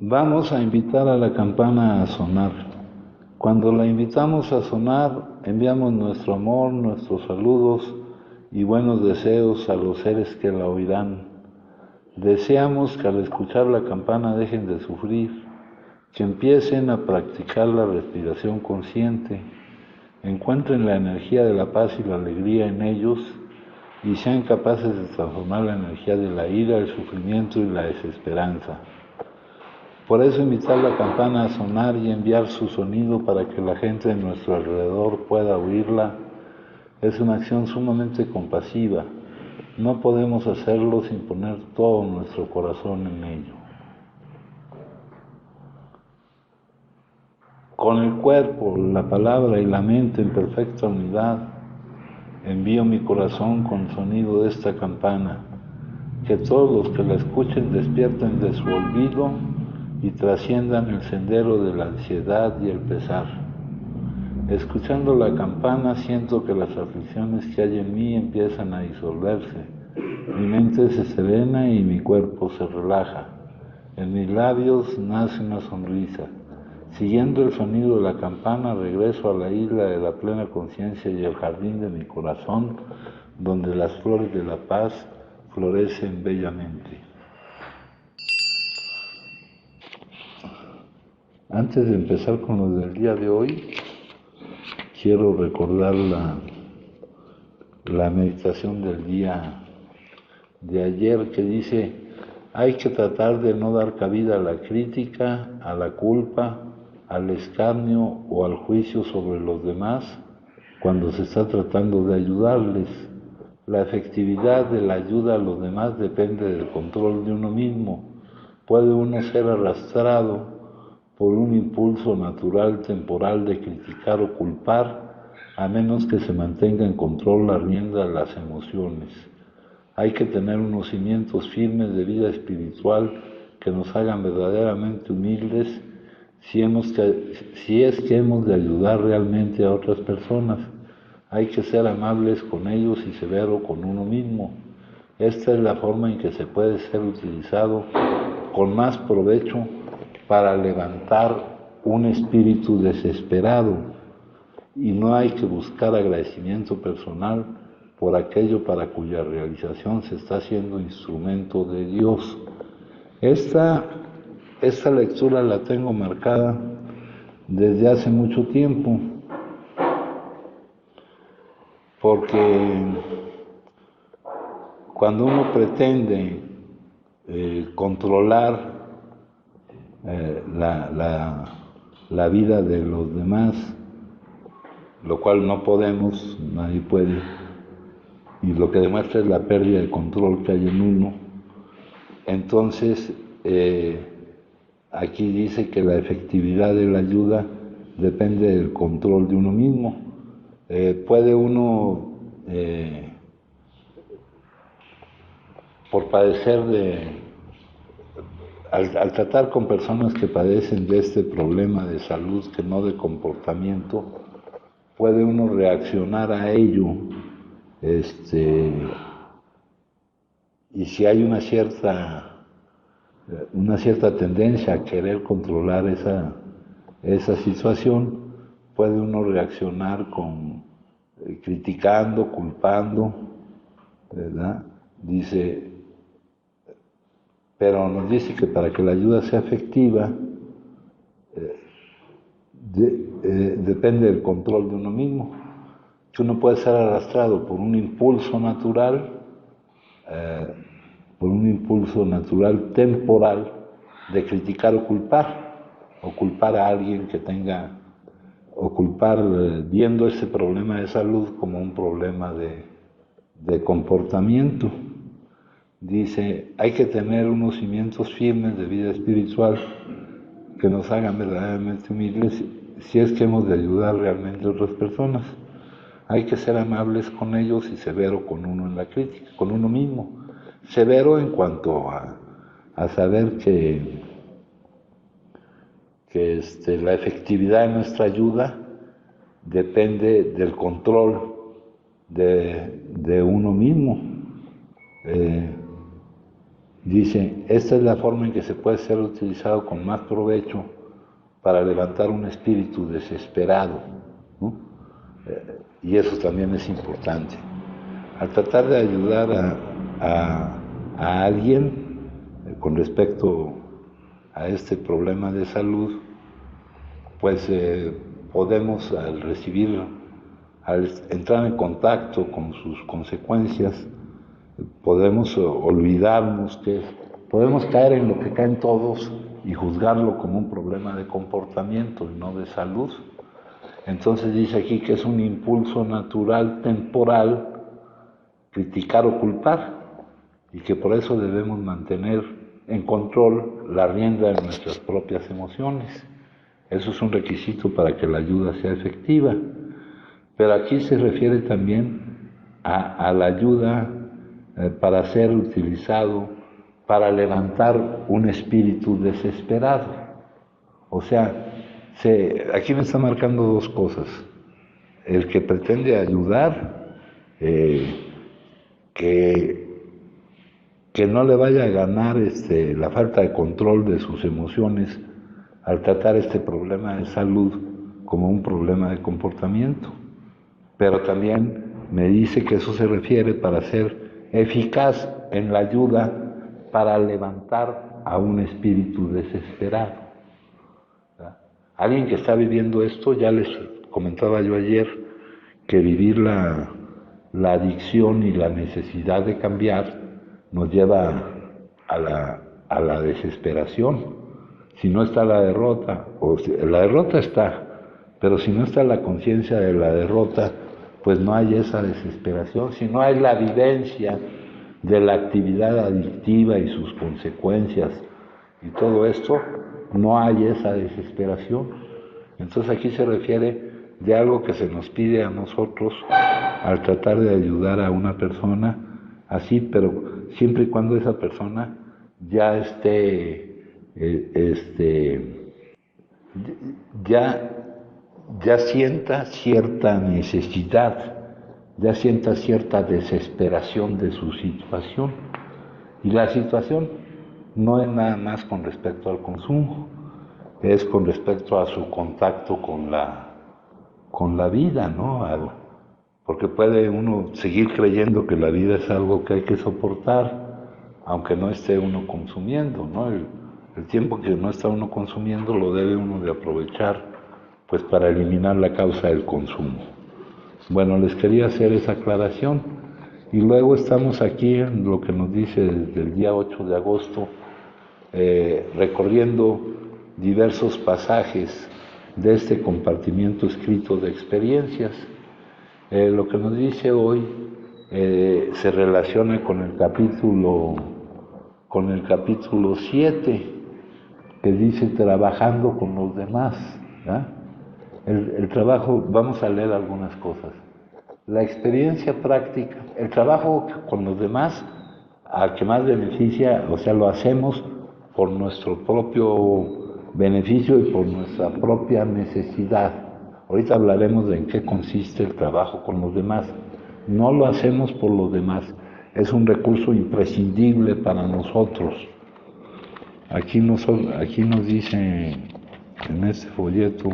Vamos a invitar a la campana a sonar. Cuando la invitamos a sonar, enviamos nuestro amor, nuestros saludos y buenos deseos a los seres que la oirán. Deseamos que al escuchar la campana dejen de sufrir, que empiecen a practicar la respiración consciente, encuentren la energía de la paz y la alegría en ellos y sean capaces de transformar la energía de la ira, el sufrimiento y la desesperanza. Por eso invitar la campana a sonar y enviar su sonido para que la gente de nuestro alrededor pueda oírla es una acción sumamente compasiva. No podemos hacerlo sin poner todo nuestro corazón en ello. Con el cuerpo, la palabra y la mente en perfecta unidad, envío mi corazón con el sonido de esta campana. Que todos los que la escuchen despierten de su olvido y trasciendan el sendero de la ansiedad y el pesar. Escuchando la campana siento que las aflicciones que hay en mí empiezan a disolverse. Mi mente se serena y mi cuerpo se relaja. En mis labios nace una sonrisa. Siguiendo el sonido de la campana regreso a la isla de la plena conciencia y el jardín de mi corazón, donde las flores de la paz florecen bellamente. Antes de empezar con lo del día de hoy, quiero recordar la meditación del día de ayer que dice: hay que tratar de no dar cabida a la crítica, a la culpa, al escarnio o al juicio sobre los demás cuando se está tratando de ayudarles. La efectividad de la ayuda a los demás depende del control de uno mismo. Puede uno ser arrastrado por un impulso natural temporal de criticar o culpar, a menos que se mantenga en control la rienda de las emociones. Hay que tener unos cimientos firmes de vida espiritual que nos hagan verdaderamente humildes si es que hemos de ayudar realmente a otras personas. Hay que ser amables con ellos y severo con uno mismo. Esta es la forma en que se puede ser utilizado con más provecho para levantar un espíritu desesperado, y no hay que buscar agradecimiento personal por aquello para cuya realización se está haciendo instrumento de Dios. Esta lectura la tengo marcada desde hace mucho tiempo, porque cuando uno pretende controlar la vida de los demás, lo cual no podemos, nadie puede, y lo que demuestra es la pérdida de control que hay en uno. Entonces, aquí dice que la efectividad de la ayuda depende del control de uno mismo. Puede uno, por padecer al tratar con personas que padecen de este problema de salud, que no de comportamiento, puede uno reaccionar a ello, y si hay una cierta tendencia a querer controlar esa situación, puede uno reaccionar criticando, culpando, ¿verdad? Dice, pero nos dice que para que la ayuda sea efectiva, depende del control de uno mismo, que uno puede ser arrastrado por un impulso natural, temporal, de criticar o culpar a alguien que tenga, o culpar viendo ese problema de salud como un problema de comportamiento. Dice, hay que tener unos cimientos firmes de vida espiritual que nos hagan verdaderamente humildes si es que hemos de ayudar realmente a otras personas. Hay que ser amables con ellos y severo con uno en la crítica, con uno mismo. Severo en cuanto a saber que la efectividad de nuestra ayuda depende del control de uno mismo. Dice, esta es la forma en que se puede ser utilizado con más provecho para levantar un espíritu desesperado, ¿no? Y eso también es importante. Al tratar de ayudar a alguien con respecto a este problema de salud, pues podemos al entrar en contacto con sus consecuencias, podemos olvidarnos que podemos caer en lo que caen todos y juzgarlo como un problema de comportamiento y no de salud. Entonces dice aquí que es un impulso natural, temporal, criticar o culpar, y que por eso debemos mantener en control la rienda de nuestras propias emociones. Eso es un requisito para que la ayuda sea efectiva. Pero aquí se refiere también a la ayuda para ser utilizado para levantar un espíritu desesperado. O sea, aquí me está marcando dos cosas. El que pretende ayudar, que no le vaya a ganar la falta de control de sus emociones al tratar este problema de salud como un problema de comportamiento. Pero también me dice que eso se refiere para ser eficaz en la ayuda para levantar a un espíritu desesperado. ¿Verdad? Alguien que está viviendo esto, ya les comentaba yo ayer, que vivir la adicción y la necesidad de cambiar nos lleva a la desesperación. Si no está la derrota, la derrota está, pero si no está la conciencia de la derrota, pues no hay esa desesperación. Si no hay la vivencia de la actividad adictiva y sus consecuencias y todo esto, no hay esa desesperación. Entonces aquí se refiere de algo que se nos pide a nosotros al tratar de ayudar a una persona así, pero siempre y cuando esa persona ya ya sienta cierta necesidad, ya sienta cierta desesperación de su situación. Y la situación no es nada más con respecto al consumo, es con respecto a su contacto con la vida, ¿no? Porque puede uno seguir creyendo que la vida es algo que hay que soportar, aunque no esté uno consumiendo, ¿no? El tiempo que no está uno consumiendo lo debe uno de aprovechar, pues para eliminar la causa del consumo. Bueno, les quería hacer esa aclaración. Y luego estamos aquí en lo que nos dice desde el día 8 de agosto, recorriendo diversos pasajes de este compartimiento escrito de experiencias. Lo que nos dice hoy se relaciona con el capítulo 7, que dice trabajando con los demás, ¿verdad? El trabajo, vamos a leer algunas cosas. La experiencia práctica, el trabajo con los demás, al que más beneficia, o sea, lo hacemos por nuestro propio beneficio y por nuestra propia necesidad. Ahorita hablaremos de en qué consiste el trabajo con los demás. No lo hacemos por los demás, es un recurso imprescindible para nosotros. Aquí nos dice en este folleto,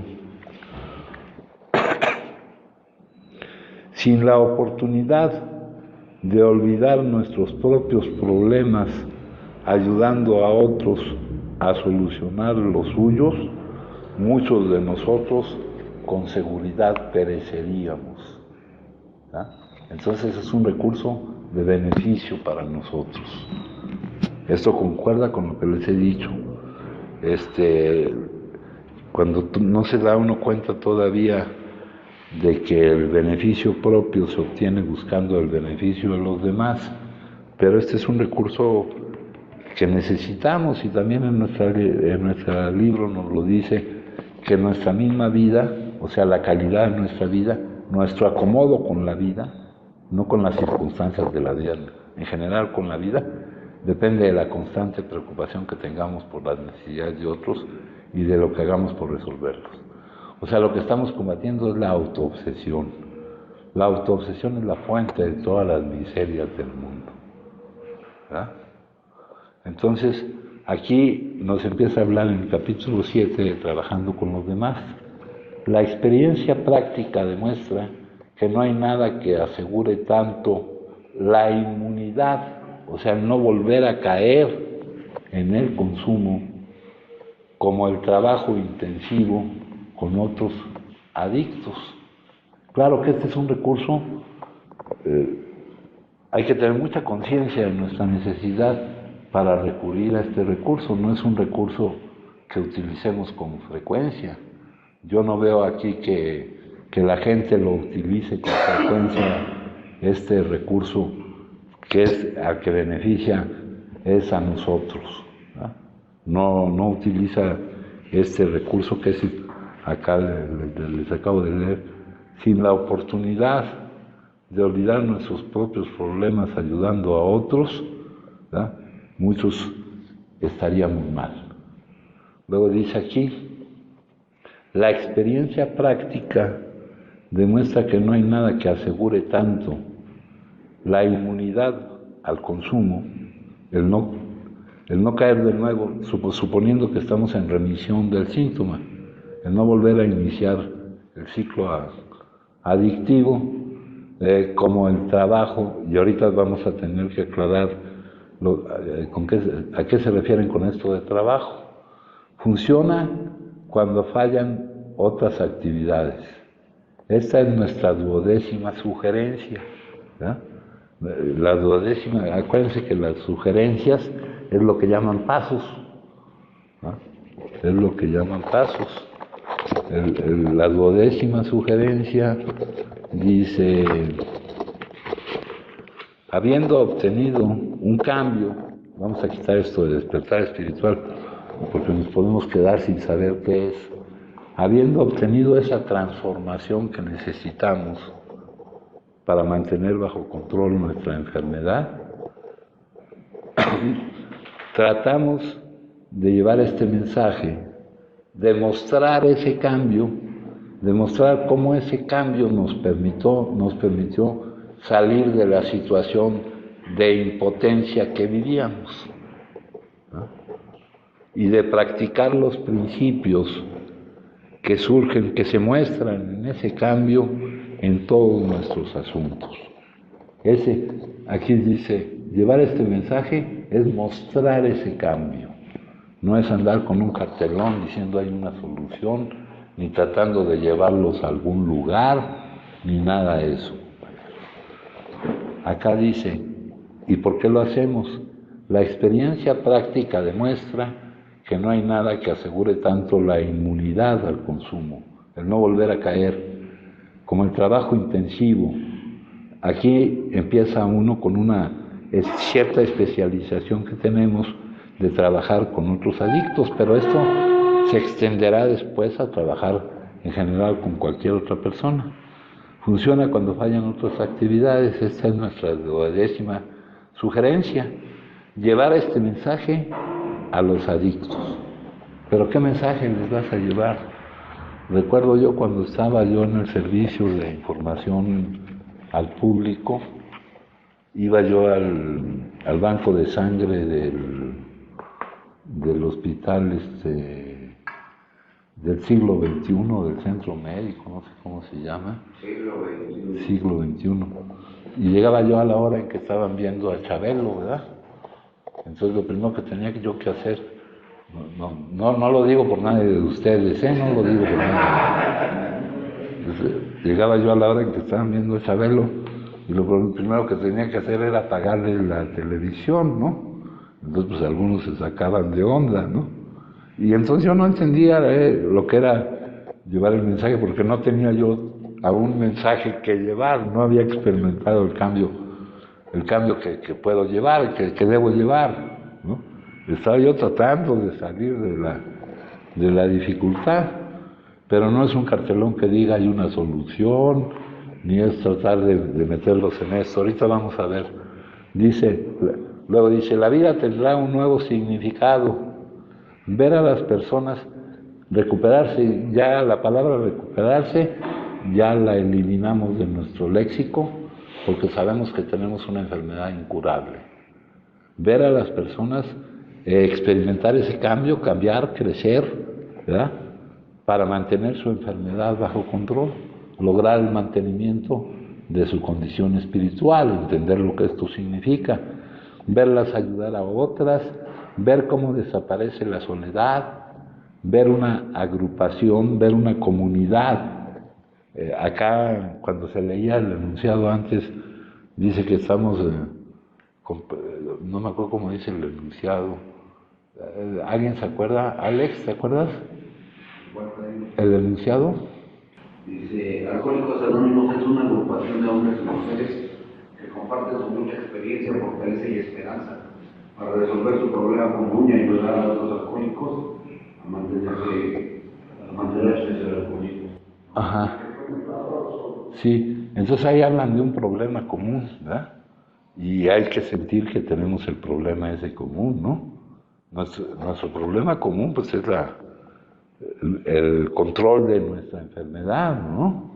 sin la oportunidad de olvidar nuestros propios problemas, ayudando a otros a solucionar los suyos, muchos de nosotros con seguridad pereceríamos. ¿Ah? Entonces es un recurso de beneficio para nosotros. Esto concuerda con lo que les he dicho. Cuando no se da uno cuenta todavía de que el beneficio propio se obtiene buscando el beneficio de los demás, pero este es un recurso que necesitamos, y también en nuestro libro nos lo dice, que nuestra misma vida, o sea, la calidad de nuestra vida, nuestro acomodo con la vida, no con las circunstancias de la vida, en general con la vida, depende de la constante preocupación que tengamos por las necesidades de otros y de lo que hagamos por resolverlos. O sea, lo que estamos combatiendo es la autoobsesión. La autoobsesión es la fuente de todas las miserias del mundo, ¿verdad? Entonces, aquí nos empieza a hablar en el capítulo 7 de trabajando con los demás. La experiencia práctica demuestra que no hay nada que asegure tanto la inmunidad, o sea, no volver a caer en el consumo, como el trabajo intensivo con otros adictos. Claro que este es un recurso, hay que tener mucha conciencia de nuestra necesidad para recurrir a este recurso, no es un recurso que utilicemos con frecuencia. Yo no veo aquí que la gente lo utilice con frecuencia, este recurso que es al que beneficia es a nosotros, ¿no? No utiliza este recurso que es, acá les acabo de leer, sin la oportunidad de olvidar nuestros propios problemas ayudando a otros, ¿verdad? Muchos estaríamos mal. Luego dice aquí, la experiencia práctica demuestra que no hay nada que asegure tanto la inmunidad al consumo, el no caer de nuevo, suponiendo que estamos en remisión del síntoma, el no volver a iniciar el ciclo adictivo, como el trabajo, y ahorita vamos a tener que aclarar a qué se refieren con esto de trabajo. Funciona cuando fallan otras actividades. Esta es nuestra 12ª sugerencia, ¿verdad? La 12ª, acuérdense que las sugerencias es lo que llaman pasos, ¿no? Es lo que llaman pasos. La 12ª sugerencia dice, habiendo obtenido un cambio, vamos a quitar esto de despertar espiritual, porque nos podemos quedar sin saber qué es, habiendo obtenido esa transformación que necesitamos para mantener bajo control nuestra enfermedad, tratamos de llevar este mensaje, de mostrar ese cambio, de mostrar cómo ese cambio nos permitió salir de la situación de impotencia que vivíamos, ¿no? Y de practicar los principios que surgen, que se muestran en ese cambio en todos nuestros asuntos. Aquí dice, llevar este mensaje es mostrar ese cambio, no es andar con un cartelón diciendo hay una solución, ni tratando de llevarlos a algún lugar, ni nada de eso. Acá dice, ¿y por qué lo hacemos? La experiencia práctica demuestra que no hay nada que asegure tanto la inmunidad al consumo, el no volver a caer, como el trabajo intensivo. Aquí empieza uno con una cierta especialización que tenemos de trabajar con otros adictos, pero esto se extenderá después a trabajar en general con cualquier otra persona. Funciona cuando fallan otras actividades. Esta es nuestra 12ª sugerencia, llevar este mensaje a los adictos. ¿Pero qué mensaje les vas a llevar? Recuerdo yo cuando estaba yo en el servicio de información al público, iba yo al banco de sangre del hospital del siglo XXI, del centro médico, no sé cómo se llama. Siglo XXI. Y llegaba yo a la hora en que estaban viendo a Chabelo, ¿verdad? Entonces lo primero que tenía yo que hacer, no lo digo por nadie de ustedes, no lo digo por nadie. Entonces, llegaba yo a la hora en que estaban viendo a Chabelo y lo primero que tenía que hacer era apagarle la televisión, ¿no? Entonces pues algunos se sacaban de onda, ¿no? Y entonces yo no entendía lo que era llevar el mensaje, porque no tenía yo aún mensaje que llevar, no había experimentado el cambio que puedo llevar, que debo llevar, ¿no? Estaba yo tratando de salir de la dificultad, pero no es un cartelón que diga hay una solución, ni es tratar de meterlos en esto. Ahorita vamos a ver. Luego dice, la vida tendrá un nuevo significado. Ver a las personas recuperarse, ya la palabra recuperarse, ya la eliminamos de nuestro léxico, porque sabemos que tenemos una enfermedad incurable. Ver a las personas experimentar ese cambio, cambiar, crecer, ¿verdad? Para mantener su enfermedad bajo control, lograr el mantenimiento de su condición espiritual, entender lo que esto significa, verlas ayudar a otras, ver cómo desaparece la soledad, ver una agrupación, ver una comunidad. Acá, cuando se leía el enunciado antes, dice que estamos, no me acuerdo cómo dice el enunciado. ¿Alguien se acuerda? Alex, ¿te acuerdas? ¿El enunciado? Dice, Alcohólicos Anónimos es una agrupación de hombres y mujeres que comparten su mucha experiencia, fortaleza y esperanza para resolver su problema común y ayudar a otros alcohólicos a mantenerse en el alcoholismo. Ajá. Sí, entonces ahí hablan de un problema común, ¿verdad? Y hay que sentir que tenemos el problema ese común, ¿no? Nuestro problema común pues es el control de nuestra enfermedad, ¿no?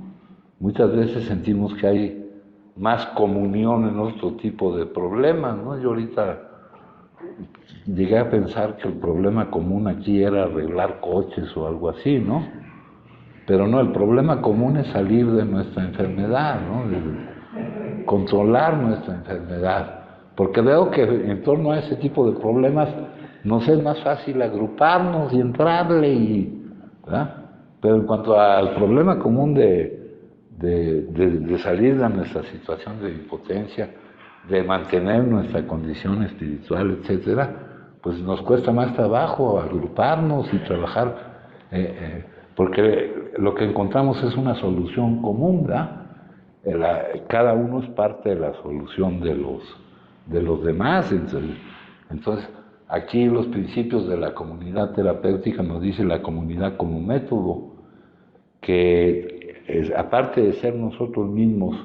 Muchas veces sentimos que hay más comunión en otro tipo de problemas, ¿no? Yo ahorita llegué a pensar que el problema común aquí era arreglar coches o algo así, ¿no? Pero no, el problema común es salir de nuestra enfermedad, ¿no? De controlar nuestra enfermedad. Porque veo que en torno a ese tipo de problemas nos es más fácil agruparnos y entrarle, ¿verdad? Pero en cuanto al problema común de salir de nuestra situación de impotencia, de mantener nuestra condición espiritual, etcétera, pues nos cuesta más trabajo agruparnos y trabajar, porque lo que encontramos es una solución común, ¿verdad? Cada uno es parte de la solución de los demás. Entonces, aquí los principios de la comunidad terapéutica nos dice la comunidad como método, que aparte de ser nosotros mismos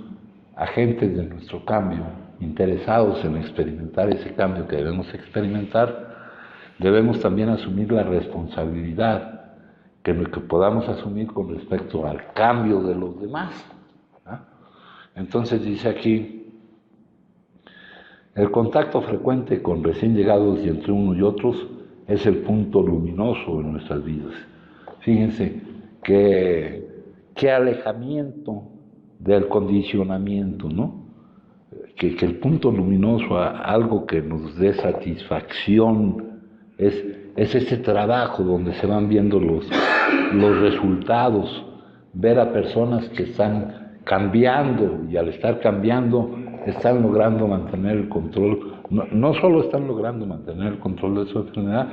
agentes de nuestro cambio, interesados en experimentar ese cambio que debemos experimentar, debemos también asumir la responsabilidad que podamos asumir con respecto al cambio de los demás, ¿eh? Entonces dice aquí, el contacto frecuente con recién llegados y entre unos y otros es el punto luminoso en nuestras vidas. Fíjense qué alejamiento del condicionamiento, ¿no? Que el punto luminoso, algo que nos dé satisfacción, es ese trabajo donde se van viendo los resultados, ver a personas que están cambiando y al estar cambiando están logrando mantener el control, no solo están logrando mantener el control de su enfermedad,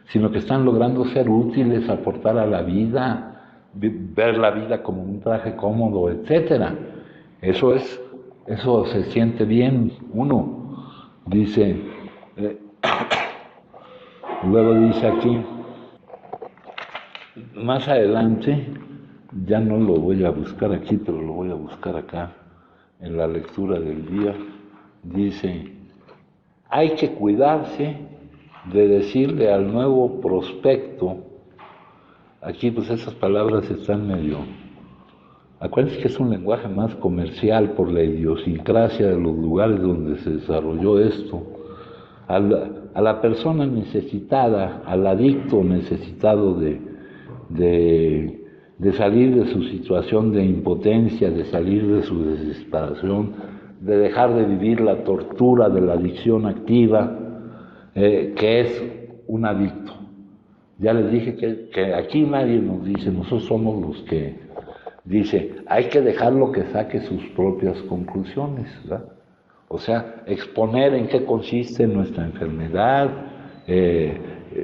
sino que están logrando ser útiles, aportar a la vida, ver la vida como un traje cómodo, etcétera. Eso se siente bien uno. Dice, luego dice aquí, más adelante, ya no lo voy a buscar aquí, pero lo voy a buscar acá en la lectura del día, dice, hay que cuidarse de decirle al nuevo prospecto, aquí pues esas palabras están medio, acuérdense que es un lenguaje más comercial por la idiosincrasia de los lugares donde se desarrolló esto, a la persona necesitada, al adicto necesitado de salir de su situación de impotencia, de salir de su desesperación, de dejar de vivir la tortura de la adicción activa, que es un adicto. Ya les dije que aquí nadie nos dice, nosotros somos los que dice, hay que dejarlo que saque sus propias conclusiones, ¿verdad? O sea, exponer en qué consiste nuestra enfermedad.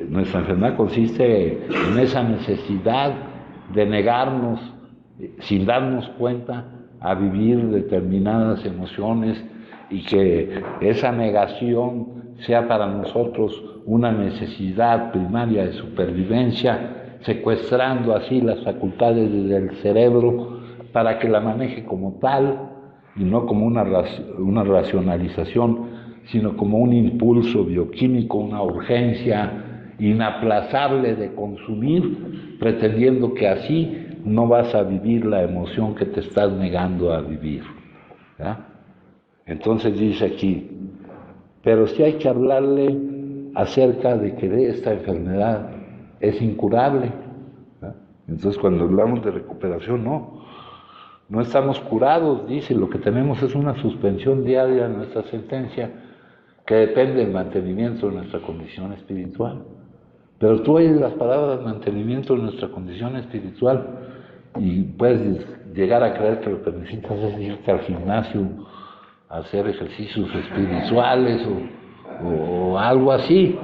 Nuestra enfermedad consiste en esa necesidad de negarnos, sin darnos cuenta, a vivir determinadas emociones y que esa negación sea para nosotros una necesidad primaria de supervivencia, secuestrando así las facultades del cerebro para que la maneje como tal y no como una racionalización, sino como un impulso bioquímico, una urgencia inaplazable de consumir, pretendiendo que así no vas a vivir la emoción que te estás negando a vivir, ¿ya? Entonces dice aquí, pero sí hay que hablarle acerca de que esta enfermedad es incurable. Entonces, cuando hablamos de recuperación, no estamos curados, dice, lo que tenemos es una suspensión diaria en nuestra sentencia que depende del mantenimiento de nuestra condición espiritual. Pero tú oyes las palabras mantenimiento de nuestra condición espiritual y puedes llegar a creer que lo que necesitas es irte al gimnasio a hacer ejercicios espirituales o algo así.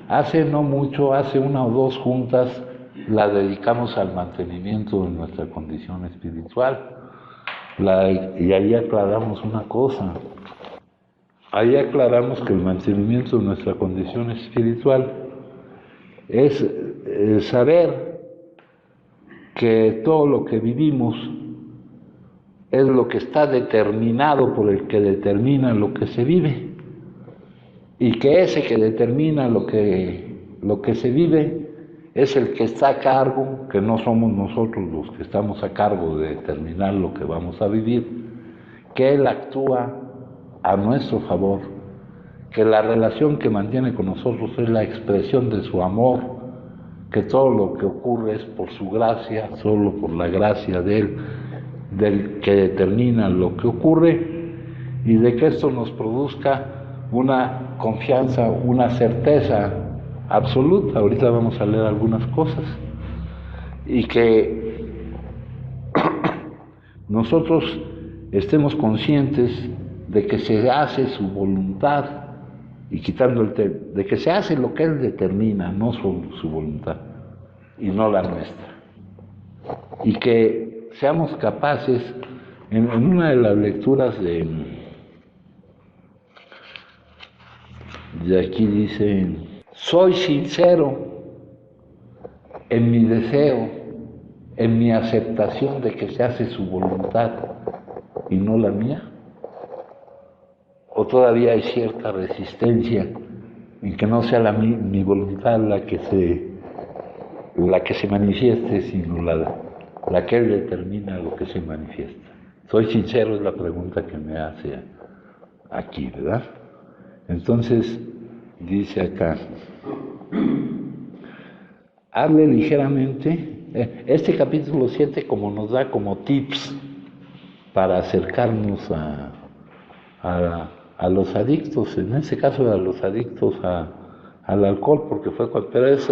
Hace no mucho, hace 1 o 2 juntas, la dedicamos al mantenimiento de nuestra condición espiritual. Y ahí aclaramos una cosa. Ahí aclaramos que el mantenimiento de nuestra condición espiritual es saber que todo lo que vivimos es lo que está determinado por el que determina lo que se vive, y que ese que determina lo que se vive es el que está a cargo, que no somos nosotros los que estamos a cargo de determinar lo que vamos a vivir, que él actúa a nuestro favor, que la relación que mantiene con nosotros es la expresión de su amor, que todo lo que ocurre es por su gracia, solo por la gracia de él, del que determina lo que ocurre, y de que esto nos produzca una confianza, una certeza absoluta. Ahorita vamos a leer algunas cosas, y que nosotros estemos conscientes de que se hace su voluntad, y quitando de que se hace lo que él determina, no su voluntad, y no la nuestra. Y que seamos capaces, en una de las lecturas de aquí dice: soy sincero en mi deseo, en mi aceptación de que se hace su voluntad y no la mía. ¿O todavía hay cierta resistencia en que no sea mi voluntad la que se manifieste, sino la que él determina lo que se manifiesta? Soy sincero, es la pregunta que me hace aquí, ¿verdad? Entonces, dice acá, hable ligeramente. Este capítulo 7 como nos da como tips para acercarnos a los adictos, en este caso a los adictos al alcohol, porque pero es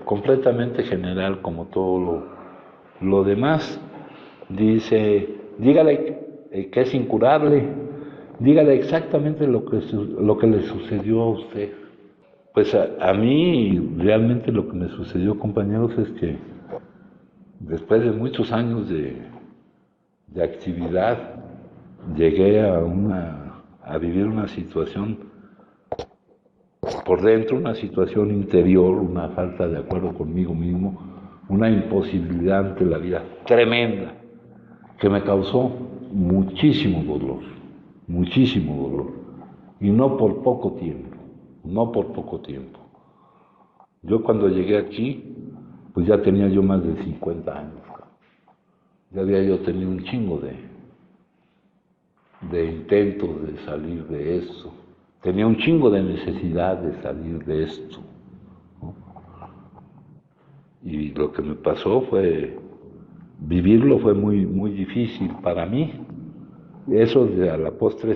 completamente general como todo lo demás. Dice, dígale que es incurable, dígale exactamente lo que le sucedió a usted. Pues a mí realmente lo que me sucedió, compañeros, es que después de muchos años de actividad, llegué a vivir una situación por dentro, una situación interior, una falta de acuerdo conmigo mismo, una imposibilidad ante la vida tremenda, que me causó muchísimo dolor, y no por poco tiempo. Yo cuando llegué aquí, pues ya tenía yo más de 50 años, ya había yo tenido un chingo de intentos de salir de esto, tenía un chingo de necesidad de salir de esto, ¿no? Y lo que me pasó vivirlo fue muy, muy difícil para mí. Eso a la postre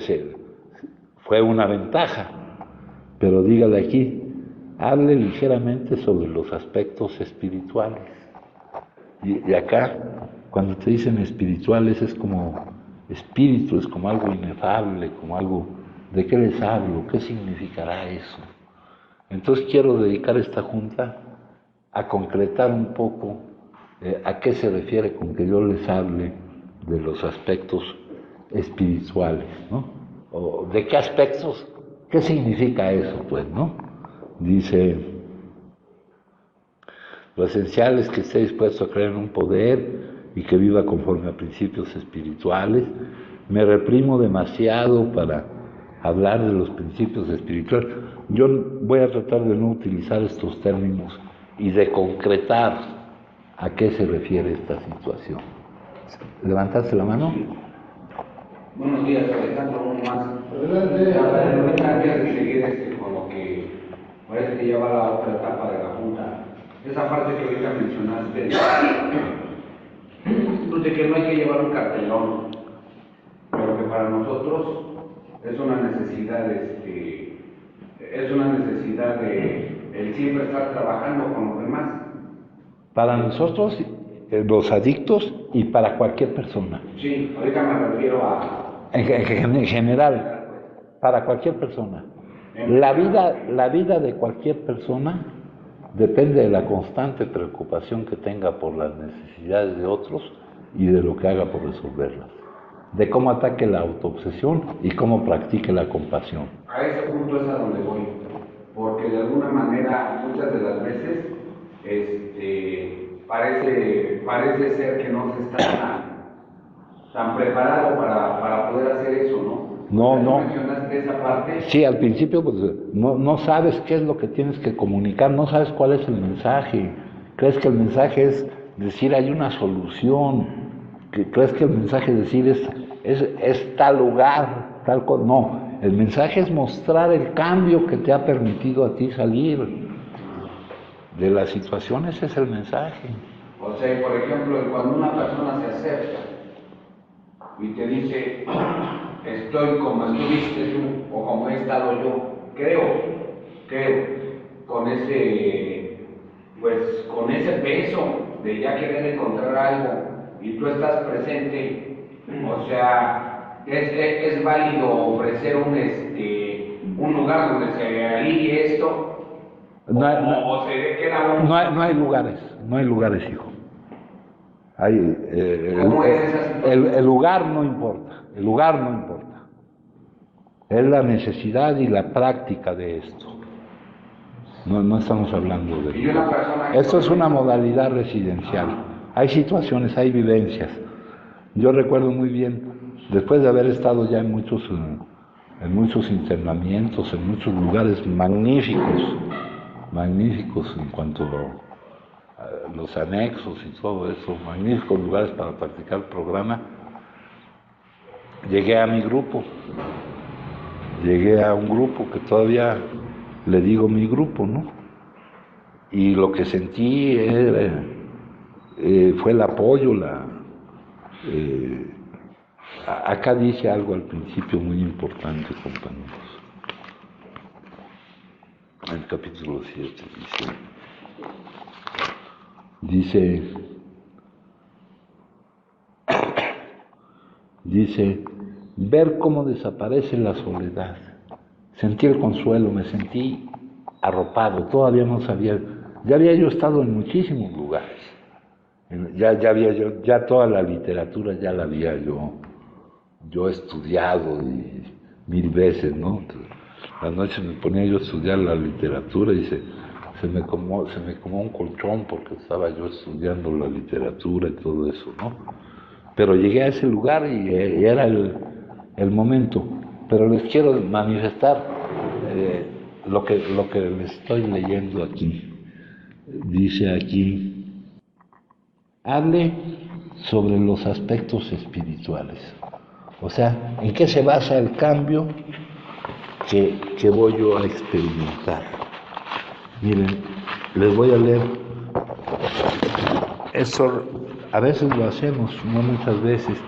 fue una ventaja, pero dígale aquí, hable ligeramente sobre los aspectos espirituales. Y acá, cuando te dicen espirituales, es como espíritu, es como algo inefable, como algo, ¿de qué les hablo? ¿Qué significará eso? Entonces quiero dedicar esta junta a concretar un poco a qué se refiere con que yo les hable de los aspectos espirituales, ¿no? O de qué aspectos, qué significa eso, pues, ¿no? Dice, lo esencial es que esté dispuesto a creer en un poder y que viva conforme a principios espirituales. Me reprimo demasiado para hablar de los principios espirituales. Yo voy a tratar de no utilizar estos términos y de concretar a qué se refiere esta situación. ¿Levantaste la mano? Buenos días, Alejandro, uno más. Adelante. Antes de seguir con lo que parece que ya va la otra etapa de la Junta. Esa parte que ahorita mencionaste, pues de que no hay que llevar un cartelón, pero que para nosotros es una necesidad, de el siempre estar trabajando con los demás. Para nosotros, los adictos, y para cualquier persona. Sí, ahorita me refiero a... En general, para cualquier persona. La vida de cualquier persona depende de la constante preocupación que tenga por las necesidades de otros y de lo que haga por resolverlas. De cómo ataque la autoobsesión y cómo practique la compasión. A ese punto es a donde voy, porque de alguna manera, muchas de las veces, parece ser que no se está tan preparado para poder hacer eso, ¿no? No. ¿Mencionaste esa parte? Sí, al principio pues, no sabes qué es lo que tienes que comunicar, no sabes cuál es el mensaje. Crees que el mensaje es decir hay una solución, crees que el mensaje es decir es tal lugar, tal cosa. No, el mensaje es mostrar el cambio que te ha permitido a ti salir de las situaciones, ese es el mensaje. O sea, por ejemplo, cuando una persona se acerca y te dice, estoy como estuviste tú o como he estado yo, creo, con ese peso de ya querer encontrar algo y tú estás presente, o sea, es válido ofrecer un lugar donde se alivie esto. No hay lugares, hijo. ¿Cómo es esa situación? El lugar no importa. Es la necesidad y la práctica de esto. No estamos hablando de... Esto es una modalidad residencial. Hay situaciones, hay vivencias. Yo recuerdo muy bien, después de haber estado ya en muchos internamientos, en muchos lugares magníficos en cuanto a los anexos y todo eso, magníficos lugares para practicar el programa, llegué a mi grupo. Llegué a un grupo que todavía le digo mi grupo, ¿no? Y lo que sentí fue el apoyo, acá dice algo al principio muy importante, compañeros. En el capítulo 7 dice, ver cómo desaparece la soledad. Sentí el consuelo, me sentí arropado, todavía no sabía, ya había yo estado en muchísimos lugares, ya toda la literatura ya la había yo estudiado y 1000 veces, ¿no? La noche me ponía yo a estudiar la literatura y se me comó un colchón porque estaba yo estudiando la literatura y todo eso, ¿no? Pero llegué a ese lugar y era el momento. Pero les quiero manifestar lo que les estoy leyendo aquí. Dice aquí, hable sobre los aspectos espirituales. O sea, ¿en qué se basa el cambio que voy yo a experimentar? Miren, les voy a leer. Esto a veces lo hacemos, no muchas veces.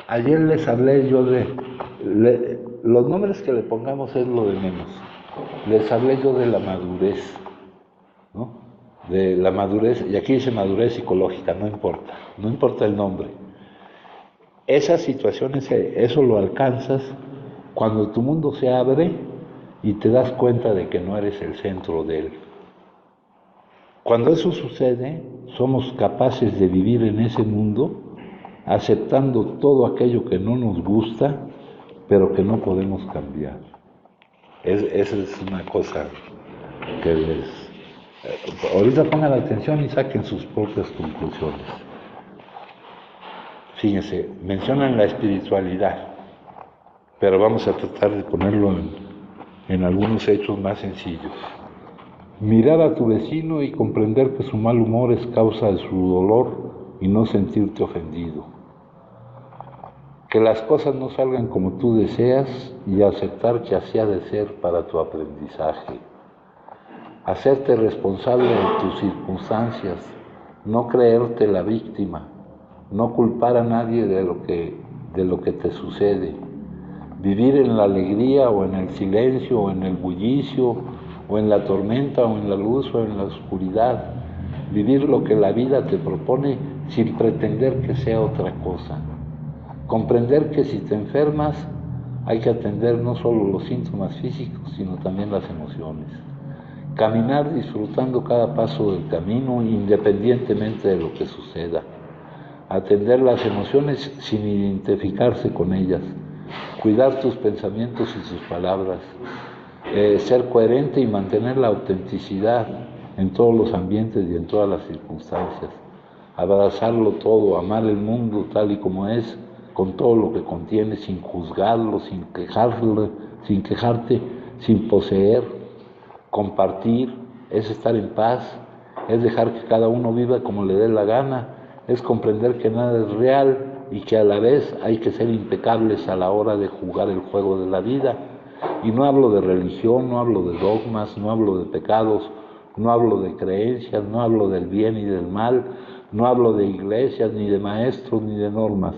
Ayer les hablé yo los nombres que le pongamos es lo de menos. Les hablé yo de la madurez, ¿no? De la madurez, y aquí dice madurez psicológica, no importa el nombre. Esas situaciones, eso lo alcanzas cuando tu mundo se abre y te das cuenta de que no eres el centro de él. Cuando eso sucede, somos capaces de vivir en ese mundo aceptando todo aquello que no nos gusta, pero que no podemos cambiar. Esa es una cosa que ahorita pongan atención y saquen sus propias conclusiones. Fíjense, mencionan la espiritualidad, pero vamos a tratar de ponerlo en algunos hechos más sencillos. Mirar a tu vecino y comprender que su mal humor es causa de su dolor y no sentirte ofendido. Que las cosas no salgan como tú deseas y aceptar que así ha de ser para tu aprendizaje. hacerte responsable de tus circunstancias, no creerte la víctima, no culpar a nadie de lo que te sucede, vivir en la alegría o en el silencio o en el bullicio o en la tormenta o en la luz o en la oscuridad, vivir lo que la vida te propone sin pretender que sea otra cosa, comprender que si te enfermas hay que atender no solo los síntomas físicos, sino también las emociones. Caminar disfrutando cada paso del camino, independientemente de lo que suceda. Atender las emociones sin identificarse con ellas. Cuidar tus pensamientos y sus palabras. Ser coherente y mantener la autenticidad en todos los ambientes y en todas las circunstancias. Abrazarlo todo, amar el mundo tal y como es, con todo lo que contiene, sin juzgarlo, sin quejarte, sin poseer. Compartir es estar en paz, es dejar que cada uno viva como le dé la gana, es comprender que nada es real y que a la vez hay que ser impecables a la hora de jugar el juego de la vida. Y no hablo de religión, no hablo de dogmas, no hablo de pecados, no hablo de creencias, no hablo del bien y del mal, no hablo de iglesias, ni de maestros, ni de normas.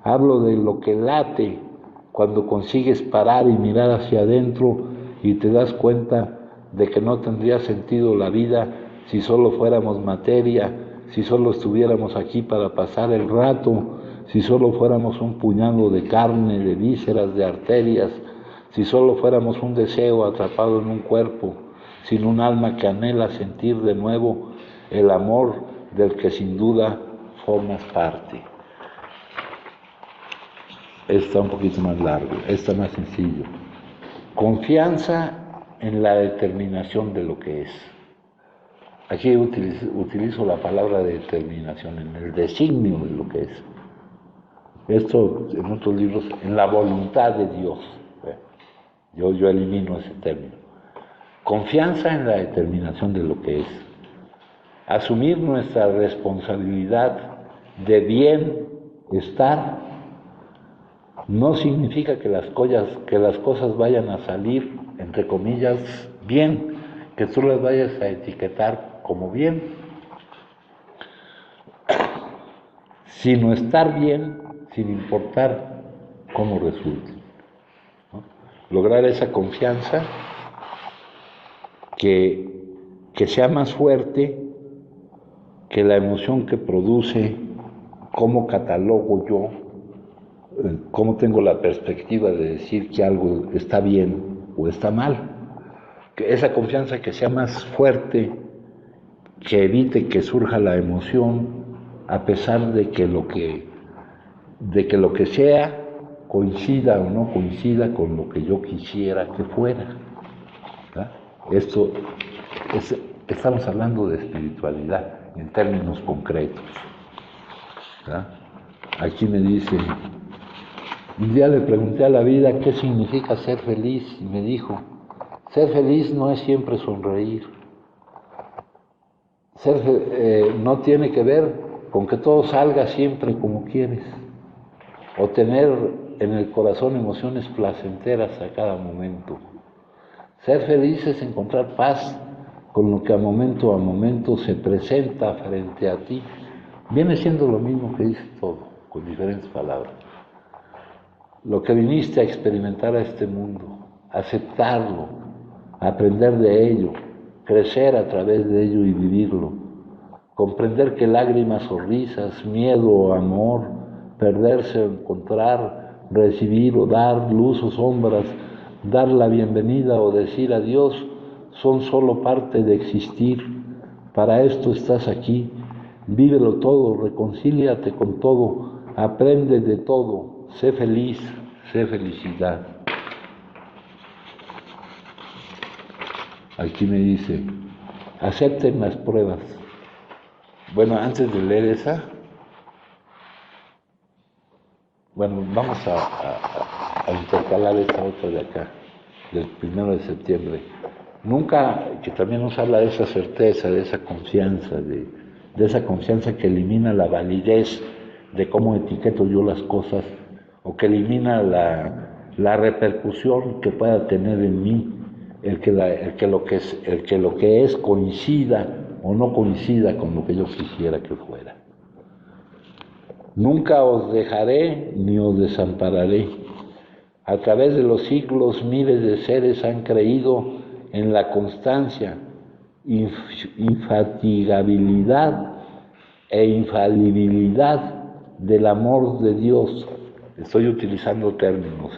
Hablo de lo que late cuando consigues parar y mirar hacia adentro y te das cuenta de que no tendría sentido la vida si solo fuéramos materia, si solo estuviéramos aquí para pasar el rato, si solo fuéramos un puñado de carne, de vísceras, de arterias, si solo fuéramos un deseo atrapado en un cuerpo, sin un alma que anhela sentir de nuevo el amor del que sin duda formas parte. Está un poquito más largo, está más sencillo. Confianza en la determinación de lo que es. Aquí utilizo la palabra determinación, en el designio de lo que es. Esto en otros libros, en la voluntad de Dios. Yo elimino ese término. Confianza en la determinación de lo que es. Asumir nuestra responsabilidad de bienestar no significa que las cosas vayan a salir, entre comillas, bien, que tú las vayas a etiquetar como bien, sino estar bien sin importar cómo resulte, ¿no? Lograr esa confianza que sea más fuerte que la emoción que produce, cómo catalogo yo, cómo tengo la perspectiva de decir que algo está bien o está mal. Que esa confianza que sea más fuerte, que evite que surja la emoción, a pesar de que lo que sea coincida o no coincida con lo que yo quisiera que fuera, ¿verdad? Estamos hablando de espiritualidad en términos concretos, ¿verdad? Aquí me dice, un día le pregunté a la vida qué significa ser feliz y me dijo, ser feliz no es siempre sonreír. No tiene que ver con que todo salga siempre como quieres, o tener en el corazón emociones placenteras a cada momento. Ser feliz es encontrar paz con lo que a momento se presenta frente a ti. Viene siendo lo mismo que dice todo, con diferentes palabras. Lo que viniste a experimentar a este mundo, aceptarlo, aprender de ello, crecer a través de ello y vivirlo. Comprender que lágrimas o risas, miedo o amor, perderse o encontrar, recibir o dar, luz o sombras, dar la bienvenida o decir adiós, son solo parte de existir. Para esto estás aquí. Vívelo todo, reconcíliate con todo, aprende de todo, sé feliz, sé felicidad. Aquí me dice, acepten las pruebas. Bueno, antes de leer esa, vamos a intercalar esta otra de acá, del 1 de septiembre. Nunca, que también nos habla de esa certeza, de esa confianza, de esa confianza que elimina la validez de cómo etiqueto yo las cosas, o que elimina la repercusión que pueda tener en mí el que lo que es coincida o no coincida con lo que yo quisiera que fuera. Nunca os dejaré ni os desampararé. A través de los siglos, miles de seres han creído en la constancia, infatigabilidad e infalibilidad del amor de Dios. Estoy utilizando términos,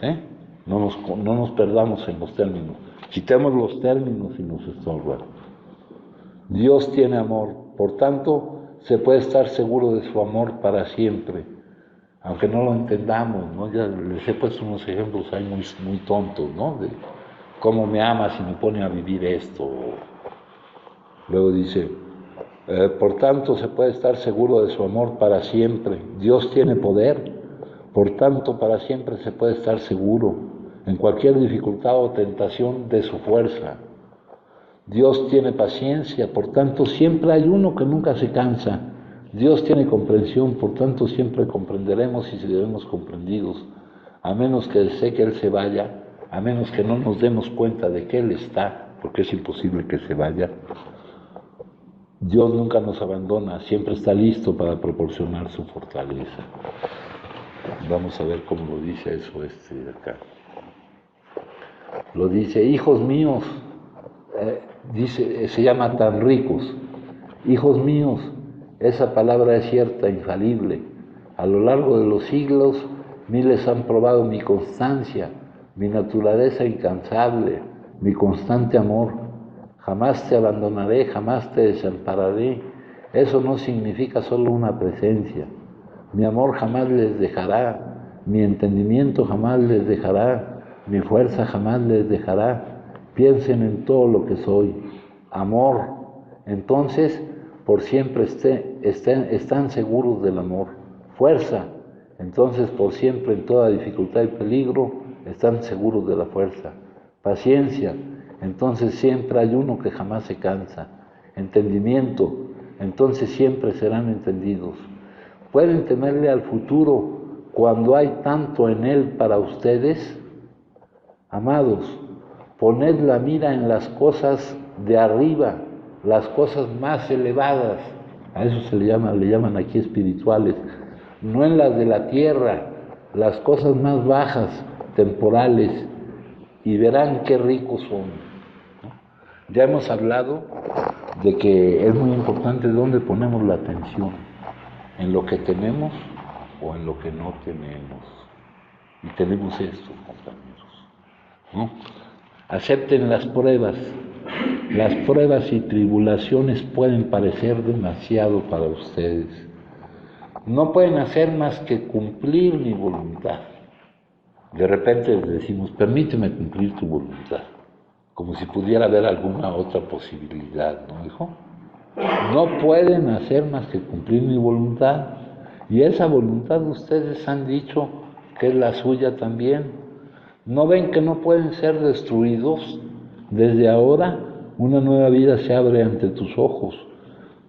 No nos perdamos en los términos. Quitemos los términos y nos estorban. Dios tiene amor, por tanto, se puede estar seguro de su amor para siempre, aunque no lo entendamos, ¿no? Ya les he puesto unos ejemplos ahí muy tontos, ¿no? De cómo me ama si me pone a vivir esto. Luego dice, por tanto, se puede estar seguro de su amor para siempre. Dios tiene poder, por tanto, para siempre se puede estar seguro en cualquier dificultad o tentación de su fuerza. Dios tiene paciencia, por tanto siempre hay uno que nunca se cansa. Dios tiene comprensión, por tanto siempre comprenderemos y seremos comprendidos, a menos que desee que Él se vaya, a menos que no nos demos cuenta de que Él está, porque es imposible que se vaya. Dios nunca nos abandona, siempre está listo para proporcionar su fortaleza. Vamos a ver cómo lo dice eso de acá. Lo dice, hijos míos, se llama tan ricos, hijos míos, esa palabra es cierta, infalible. A lo largo de los siglos, miles han probado mi constancia, mi naturaleza incansable, mi constante amor. Jamás te abandonaré, jamás te desampararé. Eso no significa solo una presencia. Mi amor jamás les dejará, mi entendimiento jamás les dejará, mi fuerza jamás les dejará. Piensen en todo lo que soy. Amor. Entonces, por siempre están seguros del amor. Fuerza. Entonces, por siempre, en toda dificultad y peligro, están seguros de la fuerza. Paciencia. Entonces, siempre hay uno que jamás se cansa. Entendimiento. Entonces, siempre serán entendidos. Pueden temerle al futuro cuando hay tanto en él para ustedes. Amados, poned la mira en las cosas de arriba, las cosas más elevadas, a eso le llaman aquí espirituales, no en las de la tierra, las cosas más bajas, temporales, y verán qué ricos son. Ya hemos hablado de que es muy importante dónde ponemos la atención, en lo que tenemos o en lo que no tenemos. Y tenemos esto, compañeros, ¿no? Acepten las pruebas. Las pruebas y tribulaciones pueden parecer demasiado para ustedes. No pueden hacer más que cumplir mi voluntad. De repente les decimos, permíteme cumplir tu voluntad, como si pudiera haber alguna otra posibilidad, ¿no, hijo? No pueden hacer más que cumplir mi voluntad, y esa voluntad ustedes han dicho que es la suya también. ¿No ven que no pueden ser destruidos? Desde ahora una nueva vida se abre ante tus ojos,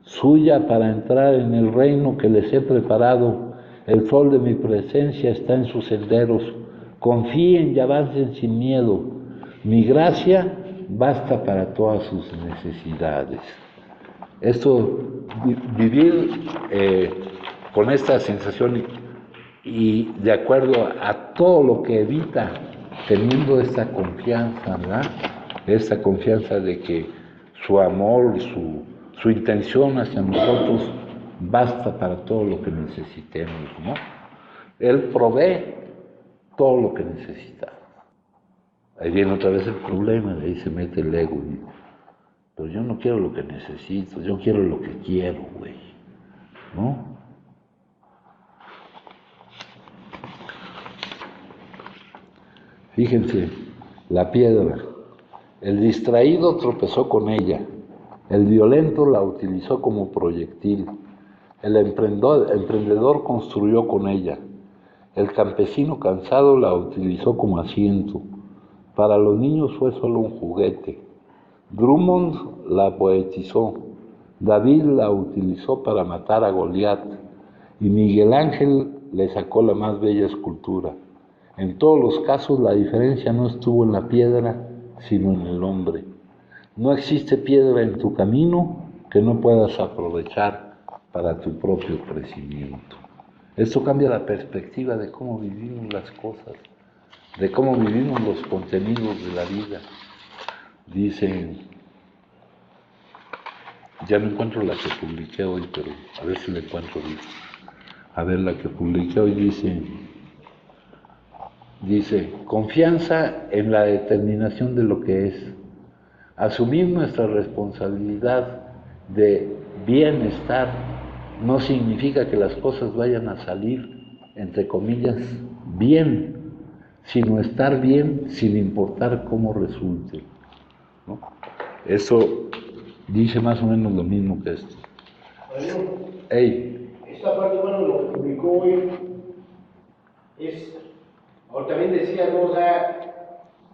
suya para entrar en el reino que les he preparado. El sol de mi presencia está en sus senderos. Confíen y avancen sin miedo. Mi gracia basta para todas sus necesidades. Esto, vivir con esta sensación y de acuerdo a todo lo que evita, teniendo esta confianza, ¿verdad? Esta confianza de que su amor, su intención hacia nosotros basta para todo lo que necesitemos, ¿no? Él provee todo lo que necesitamos. Ahí viene otra vez el problema, ahí se mete el ego. Pero yo no quiero lo que necesito, yo quiero lo que quiero, güey, ¿no? Fíjense, la piedra. El distraído tropezó con ella, el violento la utilizó como proyectil, el emprendedor construyó con ella, el campesino cansado la utilizó como asiento. Para los niños fue solo un juguete. Drummond la poetizó, David la utilizó para matar a Goliat, y Miguel Ángel le sacó la más bella escultura. En todos los casos la diferencia no estuvo en la piedra, sino en el hombre. No existe piedra en tu camino que no puedas aprovechar para tu propio crecimiento. Esto cambia la perspectiva de cómo vivimos las cosas, de cómo vivimos los contenidos de la vida. Dicen, ya no encuentro la que publiqué hoy, pero a ver si la encuentro bien. A ver, la que publiqué hoy dice, confianza en la determinación de lo que es. Asumir nuestra responsabilidad de bienestar no significa que las cosas vayan a salir, entre comillas, bien, sino estar bien sin importar cómo resulte, ¿no? Eso dice más o menos lo mismo que esto. Esta parte, bueno, lo que publicó hoy es, o también decía, ¿no? O sea,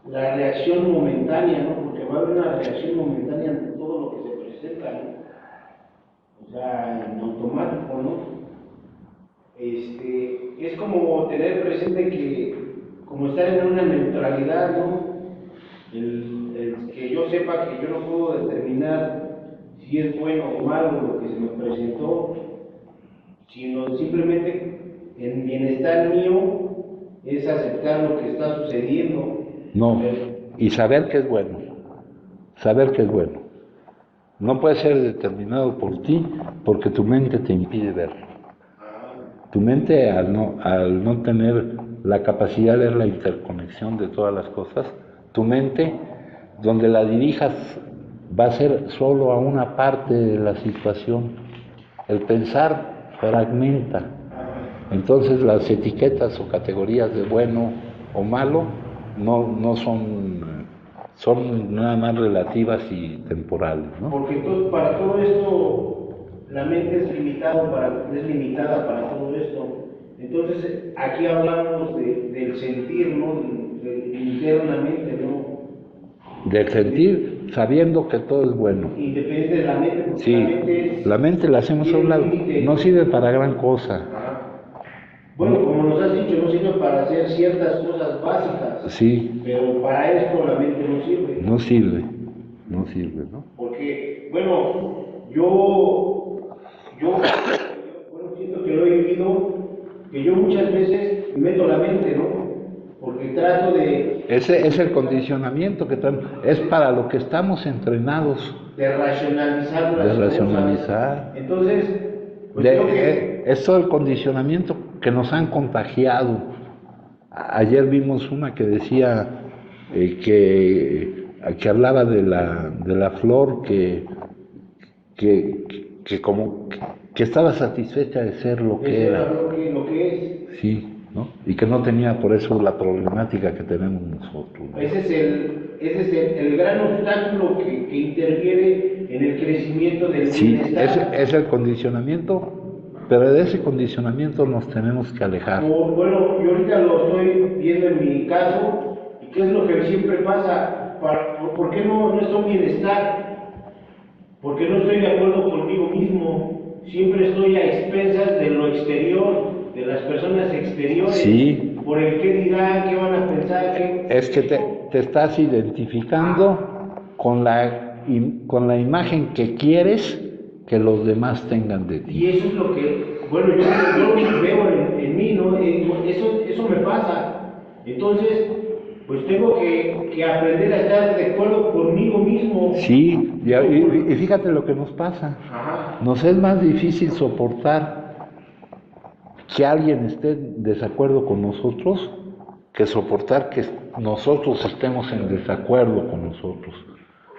la reacción momentánea, ¿no? Porque va a haber una reacción momentánea ante todo lo que se presenta, ¿no? O sea, en automático, ¿no? Es como tener presente que, como estar en una neutralidad, ¿no? El que yo sepa que yo no puedo determinar si es bueno o malo lo que se me presentó, sino simplemente en bienestar mío es aceptar lo que está sucediendo. No, y saber que es bueno, saber que es bueno. No puede ser determinado por ti porque tu mente te impide verlo. Tu mente, al no tener la capacidad de ver la interconexión de todas las cosas, tu mente, donde la dirijas, va a ser solo a una parte de la situación. El pensar fragmenta. Entonces las etiquetas o categorías de bueno o malo no son nada más relativas y temporales, ¿no? Porque para todo esto la mente es limitada para todo esto. Entonces aquí hablamos del sentir, ¿no? Internamente, ¿no? Del sentir, sabiendo que todo es bueno. Independiente de la mente, porque sí, la mente la hacemos a un lado, no sirve para gran cosa. Bueno, como nos has dicho, no sirve para hacer ciertas cosas básicas. Sí. Pero para esto la mente no sirve. No sirve, ¿no? Porque, bueno, yo siento que lo he vivido, que yo muchas veces meto la mente, ¿no? Porque trato de... Ese es el condicionamiento que tenemos, es para lo que estamos entrenados. De racionalizar las cosas. Entonces, pues es todo el condicionamiento que nos han contagiado. Ayer vimos una que decía que hablaba de la flor que estaba satisfecha de ser lo que era. Lo que es. Sí, ¿no? Y que no tenía por eso la problemática que tenemos nosotros, ¿no? Ese es el gran obstáculo que interfiere en el crecimiento del bienestar. Sí, es el condicionamiento. Pero de ese condicionamiento nos tenemos que alejar. Bueno, yo ahorita lo estoy viendo en mi caso, y qué es lo que siempre pasa, ¿por qué no estoy en bienestar? Porque no estoy de acuerdo conmigo mismo, siempre estoy a expensas de lo exterior, de las personas exteriores, sí. Por el qué dirán, qué van a pensar. Es que te estás identificando con la imagen que quieres que los demás tengan de ti. Y eso es lo que, bueno, yo veo en mí, ¿no? Eso me pasa. Entonces, pues tengo que aprender a estar de acuerdo conmigo mismo. Sí, y fíjate lo que nos pasa. Ajá. Nos es más difícil soportar que alguien esté en desacuerdo con nosotros que soportar que nosotros estemos en desacuerdo con nosotros.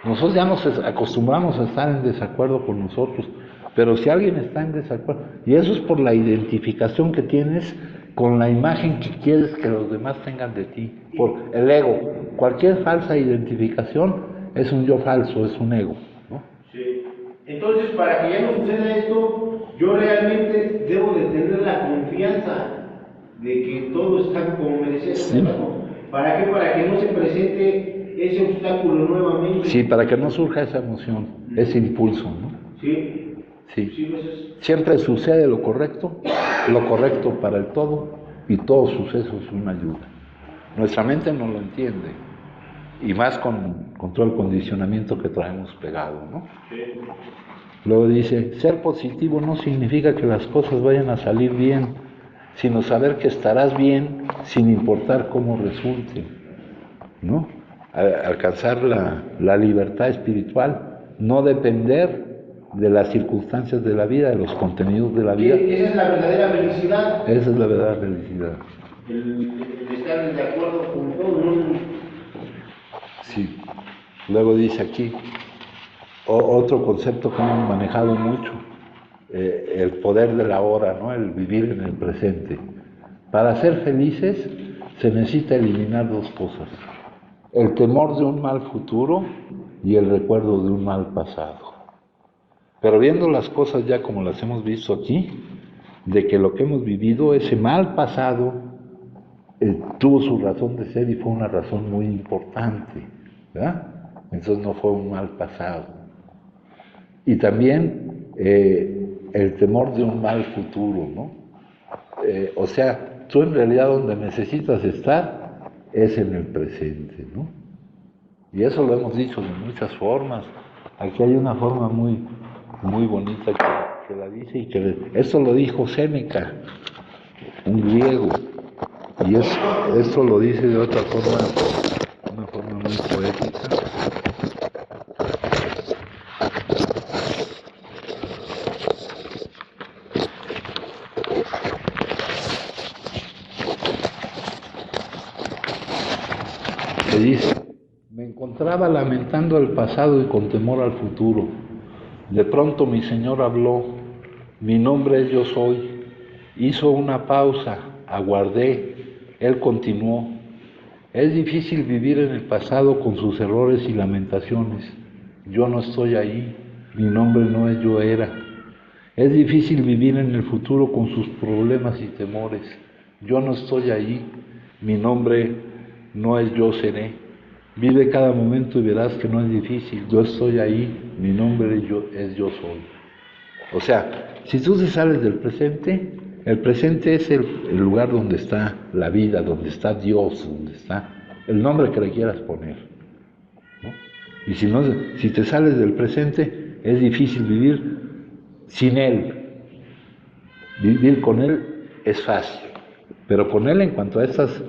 Nosotros ya nos acostumbramos a estar en desacuerdo con nosotros, pero si alguien está en desacuerdo, y eso es por la identificación que tienes con la imagen que quieres que los demás tengan de ti, por el ego. Cualquier falsa identificación es un yo falso, es un ego, ¿no? Sí. Entonces, para que ya no suceda esto, yo realmente debo de tener la confianza de que todo está como me decías, ¿no? ¿Para qué? Para que no se presente ese obstáculo nuevamente. Sí, para que no surja esa emoción, ese impulso, ¿no? Sí. Siempre sucede lo correcto para el todo, y todo suceso es una ayuda. Nuestra mente no lo entiende. Y más con todo el condicionamiento que traemos pegado, ¿no? Sí. Luego dice, ser positivo no significa que las cosas vayan a salir bien, sino saber que estarás bien sin importar cómo resulte, ¿no? Alcanzar la libertad espiritual, no depender de las circunstancias de la vida, de los contenidos de la vida. Esa es la verdadera felicidad. Esa es la verdadera felicidad. El estar de acuerdo con todo, ¿no? Sí. Luego dice aquí, otro concepto que hemos manejado mucho, el poder de la hora, ¿no? El vivir en el presente. Para ser felices se necesita eliminar dos cosas: el temor de un mal futuro y el recuerdo de un mal pasado. Pero viendo las cosas ya como las hemos visto aquí, de que lo que hemos vivido, ese mal pasado, tuvo su razón de ser y fue una razón muy importante, ¿verdad? Entonces no fue un mal pasado. Y también el temor de un mal futuro, ¿no? O sea, tú en realidad donde necesitas estar es en el presente, ¿no? Y eso lo hemos dicho de muchas formas. Aquí hay una forma muy bonita que la dice, y que esto lo dijo Séneca, un griego, y esto lo dice de otra forma, una forma muy poética. Que dice, me encontraba lamentando el pasado y con temor al futuro. De pronto mi Señor habló, mi nombre es Yo Soy. Hizo una pausa, aguardé, Él continuó. Es difícil vivir en el pasado con sus errores y lamentaciones. Yo no estoy ahí, mi nombre no es Yo Era. Es difícil vivir en el futuro con sus problemas y temores. Yo no estoy ahí, mi nombre no es Yo Seré. Vive cada momento y verás que no es difícil. Yo estoy ahí, mi nombre es Yo Soy. O sea, si tú te sales del presente, el presente es el lugar donde está la vida, donde está Dios, donde está el nombre que le quieras poner, ¿no? Y si te sales del presente, es difícil vivir sin Él. Vivir con Él es fácil, pero con Él en cuanto a estas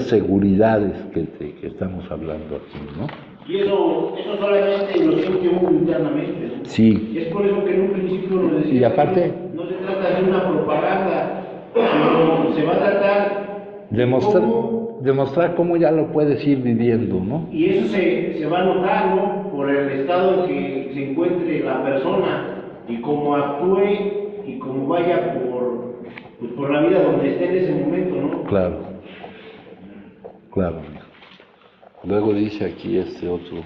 seguridades que estamos hablando aquí, ¿no? Y eso solamente lo siente uno internamente, ¿no? Sí. Es por eso que en un principio nos decía, Y aparte, que no se trata de una propaganda, sino se va a tratar demostrar cómo ya lo puedes ir viviendo, ¿no? Y eso se va a notar, ¿no? Por el estado en que se encuentre la persona y cómo actúe y cómo vaya por la vida donde esté en ese momento, ¿no? Claro. Luego dice aquí otro.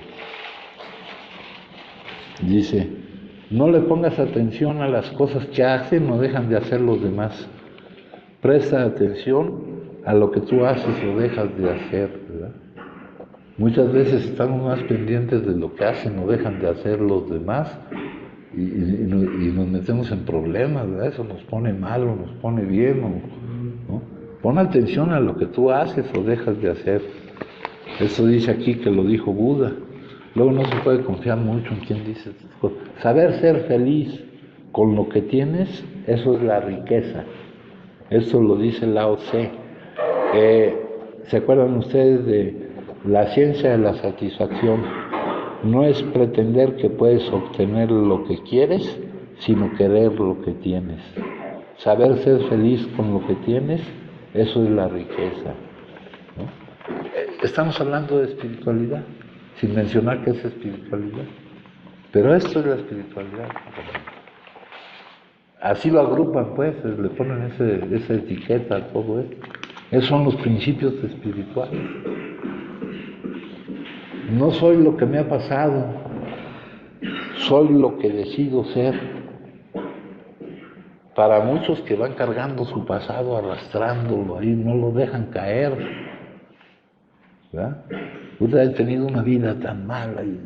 Dice, no le pongas atención a las cosas que hacen o dejan de hacer los demás. Presta atención a lo que tú haces o dejas de hacer, ¿verdad? Muchas veces estamos más pendientes de lo que hacen o dejan de hacer los demás y nos metemos en problemas, ¿verdad? Eso nos pone mal o nos pone bien, ¿no? Pon atención a lo que tú haces o dejas de hacer. Eso dice aquí que lo dijo Buda. Luego no se puede confiar mucho en quien dice estas cosas. Saber ser feliz con lo que tienes, eso es la riqueza. Eso lo dice Lao Tse. ¿Se acuerdan ustedes de la ciencia de la satisfacción? No es pretender que puedes obtener lo que quieres, sino querer lo que tienes. Saber ser feliz con lo que tienes, eso es la riqueza, ¿no? Estamos hablando de espiritualidad, sin mencionar que es espiritualidad. Pero esto es la espiritualidad. Así lo agrupan, pues, le ponen esa etiqueta a todo esto. Esos son los principios espirituales. No soy lo que me ha pasado, soy lo que decido ser. Para muchos que van cargando su pasado, arrastrándolo ahí, no lo dejan caer, ¿verdad? Usted ha tenido una vida tan mala y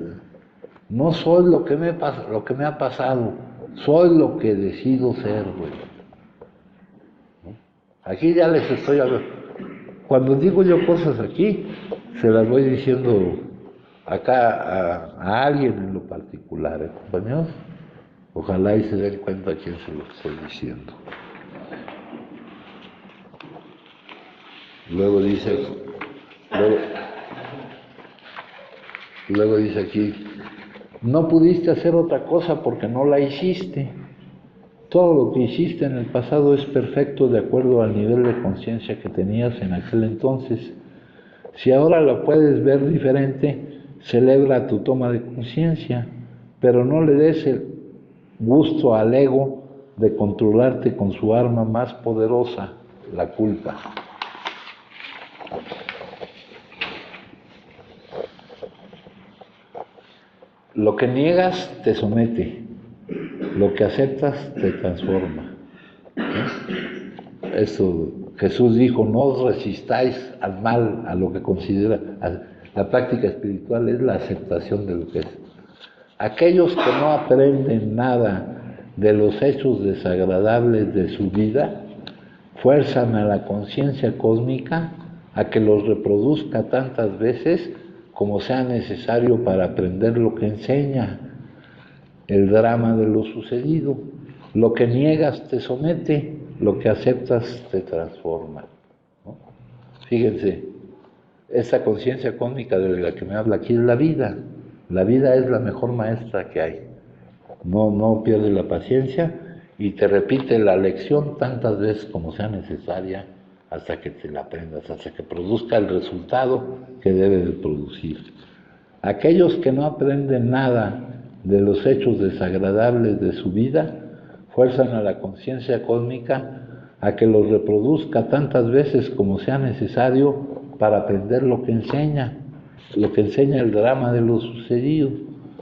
no soy lo que me ha pasado, soy lo que decido ser, güey. ¿No? Aquí ya les estoy hablando. Cuando digo yo cosas aquí, Se las voy diciendo acá a alguien en lo particular, compañeros. Ojalá y se den cuenta a quién se lo estoy diciendo. Luego dice aquí, no pudiste hacer otra cosa porque no la hiciste. Todo lo que hiciste en el pasado es perfecto de acuerdo al nivel de conciencia que tenías en aquel entonces. Si ahora lo puedes ver diferente, celebra tu toma de conciencia, pero no le des el gusto al ego de controlarte con su arma más poderosa, la culpa. Lo que niegas te somete, lo que aceptas te transforma. Esto Jesús dijo, no os resistáis al mal, a lo que considera. La práctica espiritual es la aceptación de lo que es. Aquellos que no aprenden nada de los hechos desagradables de su vida, fuerzan a la conciencia cósmica a que los reproduzca tantas veces como sea necesario para aprender lo que enseña, el drama de lo sucedido. Lo que niegas te somete, lo que aceptas te transforma, ¿no? Fíjense, esta conciencia cósmica de la que me habla aquí es la vida. La vida es la mejor maestra que hay. No pierde la paciencia y te repite la lección tantas veces como sea necesaria hasta que te la aprendas, hasta que produzca el resultado que debe de producir. Aquellos que no aprenden nada de los hechos desagradables de su vida, fuerzan a la conciencia cósmica a que los reproduzca tantas veces como sea necesario para aprender lo que enseña el drama de lo sucedido.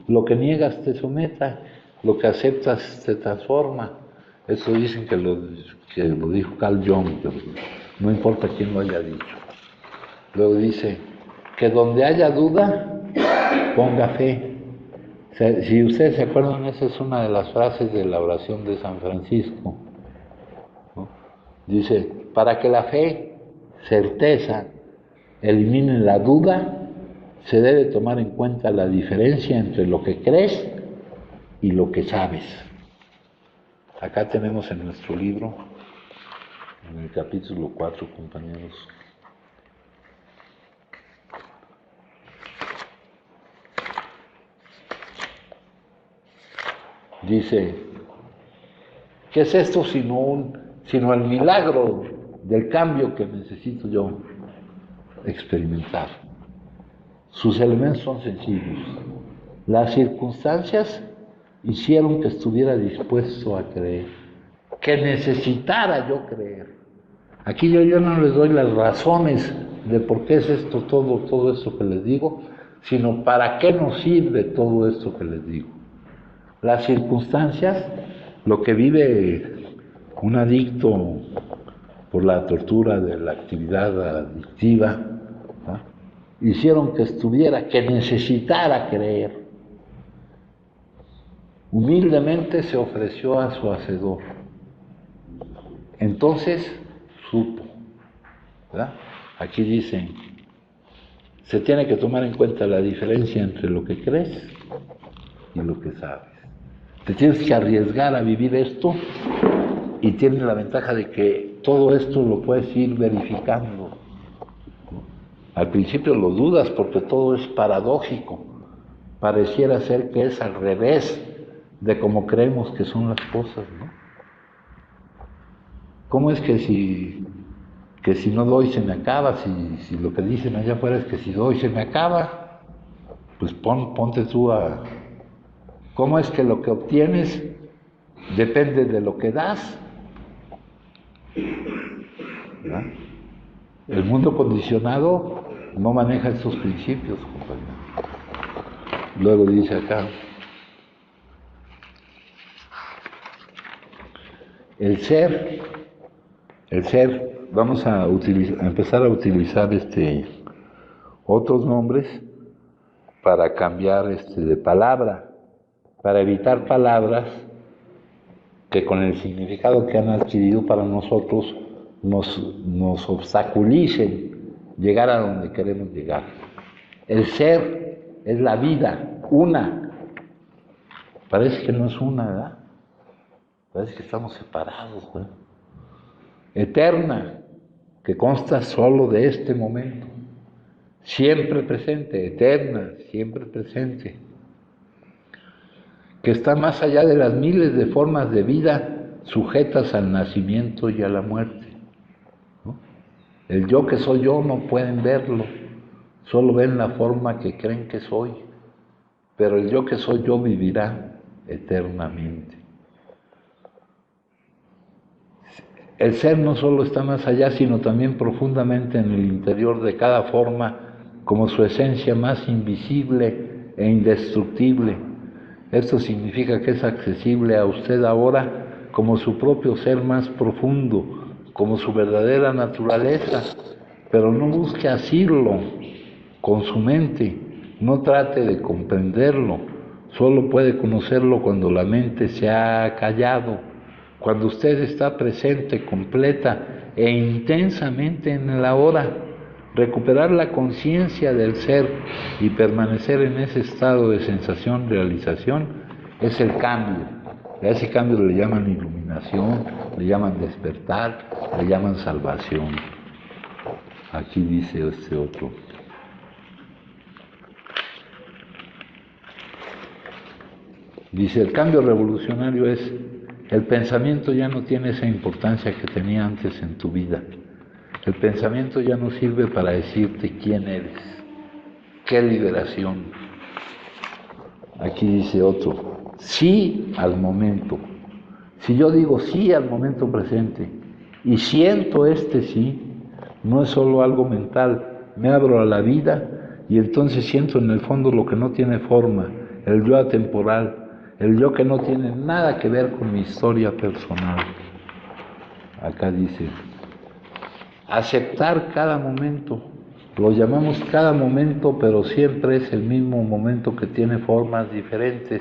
Lo que niegas te someta, lo que aceptas te transforma. Eso dicen que lo dijo Carl Jung, pero no importa quién lo haya dicho. Luego dice que donde haya duda, ponga fe. Si ustedes se acuerdan, esa es una de las frases de la oración de San Francisco, ¿no? Dice, para que la fe, certeza, elimine la duda, se debe tomar en cuenta la diferencia entre lo que crees y lo que sabes. Acá tenemos en nuestro libro, en el capítulo 4, compañeros, dice, ¿qué es esto sino el milagro del cambio que necesito yo experimentar? Sus elementos son sencillos. Las circunstancias hicieron que estuviera dispuesto a creer, que necesitara yo creer. Aquí yo no les doy las razones de por qué es esto, todo esto que les digo, sino para qué nos sirve todo esto que les digo. Las circunstancias, lo que vive un adicto por la tortura de la actividad adictiva, ¿no?, hicieron que necesitara creer. Humildemente se ofreció a su hacedor. Entonces supo, ¿verdad? Aquí dicen, se tiene que tomar en cuenta la diferencia entre lo que crees y lo que sabes. Te tienes que arriesgar a vivir esto y tienes la ventaja de que todo esto lo puedes ir verificando. Al principio lo dudas porque todo es paradójico. Pareciera ser que es al revés de como creemos que son las cosas, ¿no? ¿Cómo es que si no doy se me acaba? Si lo que dicen allá afuera es que si doy se me acaba, pues ponte tú a... ¿Cómo es que lo que obtienes depende de lo que das? ¿verdad? El mundo condicionado no maneja estos principios, compañero. Luego dice acá, el ser, vamos a empezar a utilizar otros nombres para cambiar de palabra, para evitar palabras que con el significado que han adquirido para nosotros nos obstaculicen llegar a donde queremos llegar. El ser es la vida, una. Parece que no es una, ¿verdad? Parece que estamos separados, ¿verdad? Eterna, que consta solo de este momento. Siempre presente, eterna, siempre presente. Que está más allá de las miles de formas de vida sujetas al nacimiento y a la muerte, ¿no? El yo que soy yo no pueden verlo, solo ven la forma que creen que soy, pero el yo que soy yo vivirá eternamente. El ser no solo está más allá, sino también profundamente en el interior de cada forma, como su esencia más invisible e indestructible. Esto significa que es accesible a usted ahora como su propio ser más profundo, como su verdadera naturaleza, pero no busque asirlo con su mente, no trate de comprenderlo, solo puede conocerlo cuando la mente se ha callado, cuando usted está presente, completa e intensamente en el ahora. Recuperar la conciencia del ser y permanecer en ese estado de sensación, realización, es el cambio. A ese cambio le llaman iluminación, le llaman despertar, le llaman salvación. Aquí dice este otro. Dice, el cambio revolucionario es, el pensamiento ya no tiene esa importancia que tenía antes en tu vida. El pensamiento ya no sirve para decirte quién eres. ¡Qué liberación! Aquí dice otro, sí al momento. Si yo digo sí al momento presente y siento este sí, no es solo algo mental, me abro a la vida y entonces siento en el fondo lo que no tiene forma, el yo atemporal, el yo que no tiene nada que ver con mi historia personal. Acá dice, aceptar cada momento, lo llamamos cada momento, pero siempre es el mismo momento que tiene formas diferentes.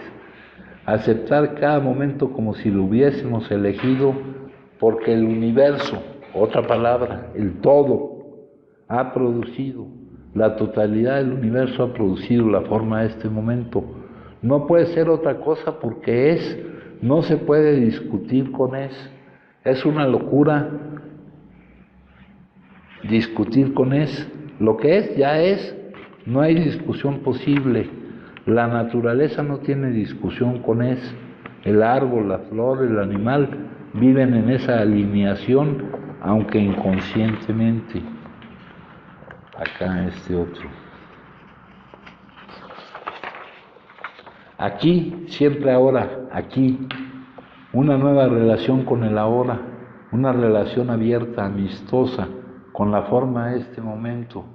Aceptar cada momento como si lo hubiésemos elegido, porque el universo, otra palabra, el todo, ha producido, la totalidad del universo ha producido la forma de este momento. No puede ser otra cosa porque es, no se puede discutir con es una locura discutir con lo que es, ya es, no hay discusión posible. La naturaleza no tiene discusión con el árbol, la flor, el animal viven en esa alineación, aunque inconscientemente. Acá este otro. Aquí, siempre ahora, aquí, una nueva relación con el ahora, una relación abierta, amistosa, con la forma de este momento,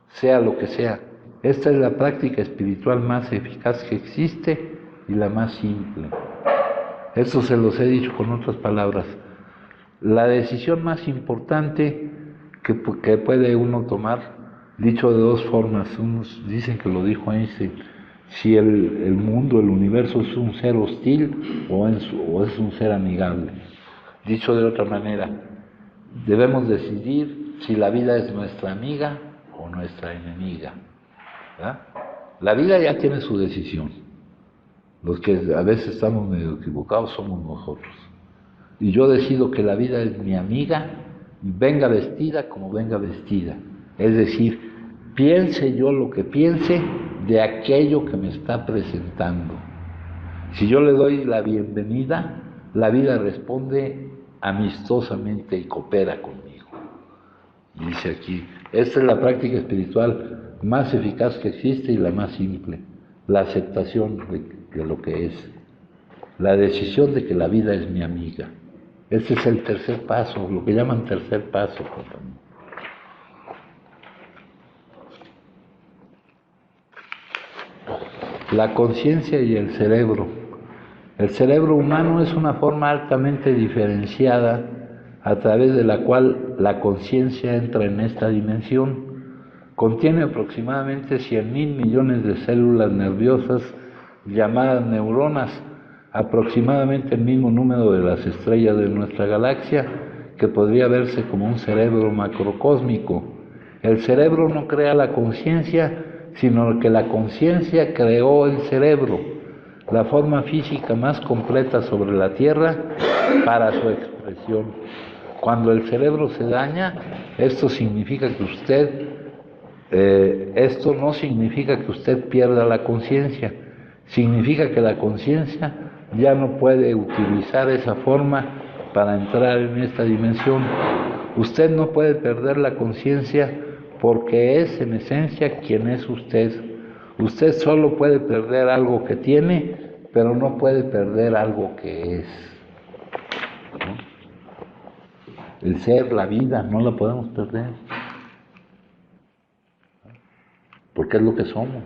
sea lo que sea. Esta es la práctica espiritual más eficaz que existe y la más simple. Esto se los he dicho con otras palabras. La decisión más importante que puede uno tomar, dicho de dos formas, unos dicen que lo dijo Einstein, si el mundo, el universo es un ser hostil o es un ser amigable. Dicho de otra manera, debemos decidir si la vida es nuestra amiga o nuestra enemiga, ¿verdad? La vida ya tiene su decisión. Los que a veces estamos medio equivocados somos nosotros. Y yo decido que la vida es mi amiga, venga vestida como venga vestida. Es decir, piense yo lo que piense de aquello que me está presentando. Si yo le doy la bienvenida, la vida responde amistosamente y coopera conmigo. Y dice aquí, esta es la práctica espiritual más eficaz que existe y la más simple, la aceptación de lo que es, la decisión de que la vida es mi amiga. Este es el tercer paso, lo que llaman tercer paso. La conciencia y el cerebro. El cerebro humano es una forma altamente diferenciada a través de la cual la conciencia entra en esta dimensión. Contiene aproximadamente 100.000 millones de células nerviosas llamadas neuronas, aproximadamente el mismo número de las estrellas de nuestra galaxia, que podría verse como un cerebro macrocósmico. El cerebro no crea la conciencia, sino que la conciencia creó el cerebro, la forma física más completa sobre la Tierra para su expresión. Cuando el cerebro se daña, esto significa que esto no significa que usted pierda la conciencia, significa que la conciencia ya no puede utilizar esa forma para entrar en esta dimensión. Usted no puede perder la conciencia porque es en esencia quien es usted. Usted solo puede perder algo que tiene, pero no puede perder algo que es, ¿no? El ser, la vida, no la podemos perder, porque es lo que somos.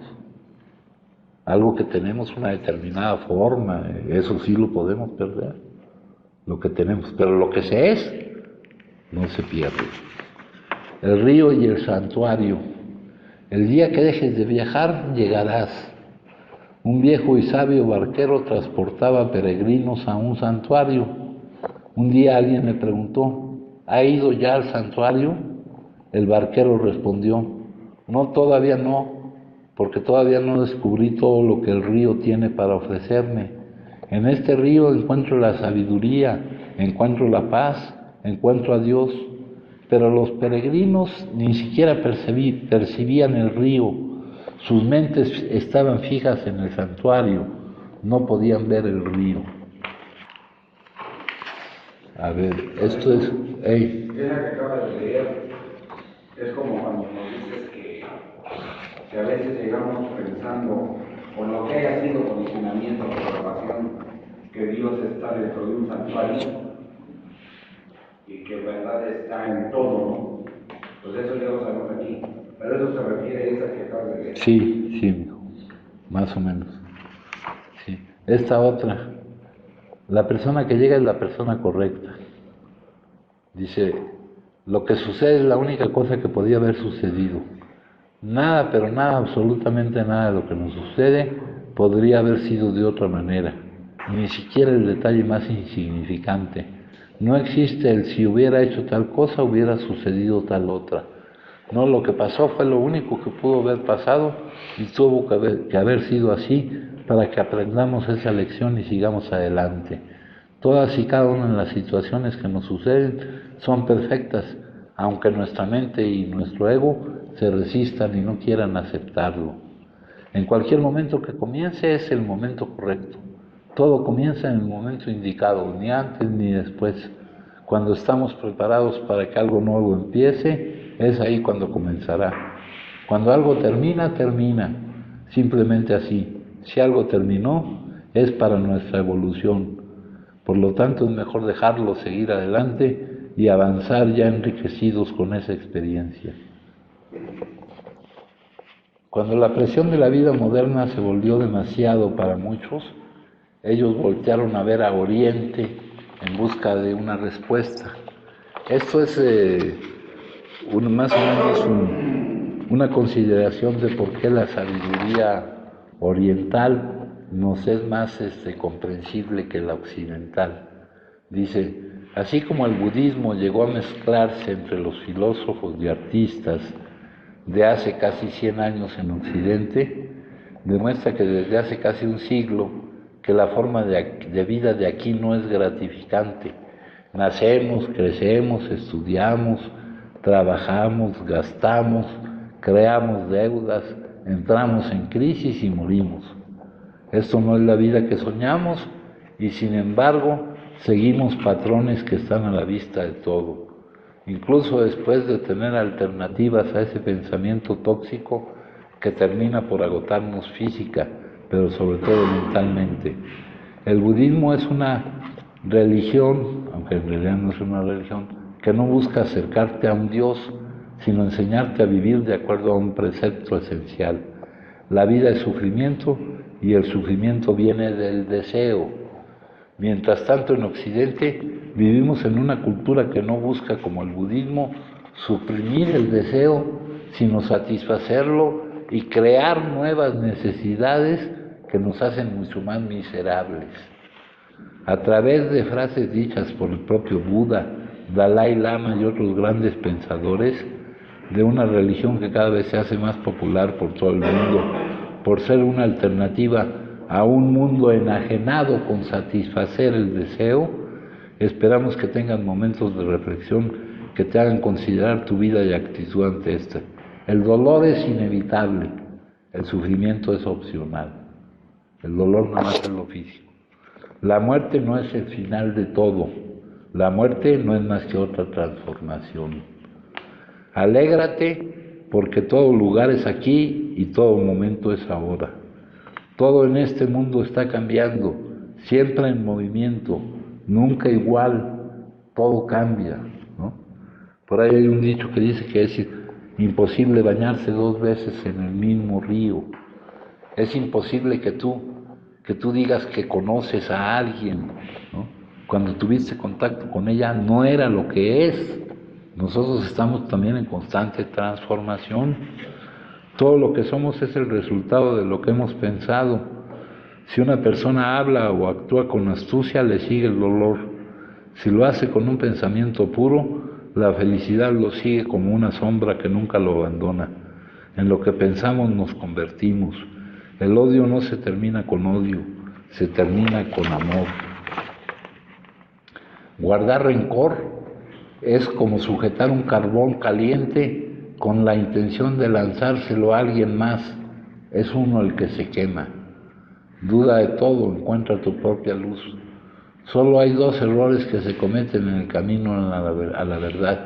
Algo que tenemos una determinada forma, eso sí lo podemos perder, lo que tenemos, pero lo que se es, no se pierde. El río y el santuario. El día que dejes de viajar, llegarás. Un viejo y sabio barquero transportaba peregrinos a un santuario. Un día alguien le preguntó: ¿ha ido ya al santuario? El barquero respondió: no, todavía no, porque todavía no descubrí todo lo que el río tiene para ofrecerme. En este río encuentro la sabiduría, encuentro la paz, encuentro a Dios. Pero los peregrinos ni siquiera percibían el río, sus mentes estaban fijas en el santuario, no podían ver el río. A ver, esto es... Esa que acabas de leer es como cuando nos dices que a veces llegamos pensando, por lo que haya sido condicionamiento, programación, que Dios está dentro de un santuario y que verdad está en todo, ¿no? Pues eso ya lo sabemos aquí, pero eso se refiere a esa que acabas de leer. Sí, sí, más o menos. Sí. Esta otra, la persona que llega es la persona correcta. Dice, lo que sucede es la única cosa que podía haber sucedido. Nada, pero nada, absolutamente nada de lo que nos sucede podría haber sido de otra manera. Ni siquiera el detalle más insignificante. No existe el si hubiera hecho tal cosa, hubiera sucedido tal otra. No, lo que pasó fue lo único que pudo haber pasado y tuvo que haber sido así para que aprendamos esa lección y sigamos adelante. Todas y cada una de las situaciones que nos suceden son perfectas, aunque nuestra mente y nuestro ego se resistan y no quieran aceptarlo. En cualquier momento que comience es el momento correcto. Todo comienza en el momento indicado, ni antes ni después. Cuando estamos preparados para que algo nuevo empiece, es ahí cuando comenzará. Cuando algo termina, termina. Simplemente así. Si algo terminó, es para nuestra evolución. Por lo tanto, es mejor dejarlo seguir adelante y avanzar ya enriquecidos con esa experiencia. Cuando la presión de la vida moderna se volvió demasiado para muchos, ellos voltearon a ver a Oriente en busca de una respuesta. Esto es más o menos una consideración de por qué la sabiduría oriental nos es más comprensible que la occidental. Dice, así como el budismo llegó a mezclarse entre los filósofos y artistas de hace casi 100 años en Occidente, demuestra que desde hace casi un siglo que la forma de vida de aquí no es gratificante. Nacemos, crecemos, estudiamos, trabajamos, gastamos, creamos deudas, entramos en crisis y morimos. Esto no es la vida que soñamos y sin embargo seguimos patrones que están a la vista de todo. Incluso después de tener alternativas a ese pensamiento tóxico que termina por agotarnos física, pero sobre todo mentalmente. El budismo es una religión, aunque en realidad no es una religión, que no busca acercarte a un Dios, sino enseñarte a vivir de acuerdo a un precepto esencial. La vida es sufrimiento y el sufrimiento viene del deseo. Mientras tanto, en Occidente vivimos en una cultura que no busca, como el budismo, suprimir el deseo, sino satisfacerlo y crear nuevas necesidades que nos hacen mucho más miserables. A través de frases dichas por el propio Buda, Dalai Lama y otros grandes pensadores, de una religión que cada vez se hace más popular por todo el mundo, por ser una alternativa a un mundo enajenado con satisfacer el deseo. Esperamos que tengan momentos de reflexión que te hagan considerar tu vida y actitud ante esta. El dolor es inevitable, el sufrimiento es opcional. El dolor nada más es lo físico. La muerte no es el final de todo. La muerte no es más que otra transformación. Alégrate porque todo lugar es aquí y todo momento es ahora. Todo en este mundo está cambiando, siempre en movimiento, nunca igual, todo cambia, ¿no? Por ahí hay un dicho que dice que es imposible bañarse 2 veces en el mismo río. Es imposible que tú digas que conoces a alguien, ¿no? Cuando tuviste contacto con ella no era lo que es. Nosotros estamos también en constante transformación. Todo lo que somos es el resultado de lo que hemos pensado. Si una persona habla o actúa con astucia, le sigue el dolor. Si lo hace con un pensamiento puro, la felicidad lo sigue como una sombra que nunca lo abandona. En lo que pensamos nos convertimos. El odio no se termina con odio, se termina con amor. Guardar rencor es como sujetar un carbón caliente con la intención de lanzárselo a alguien más. Es uno el que se quema. Duda de todo, encuentra tu propia luz. Solo hay 2 errores que se cometen en el camino a la verdad: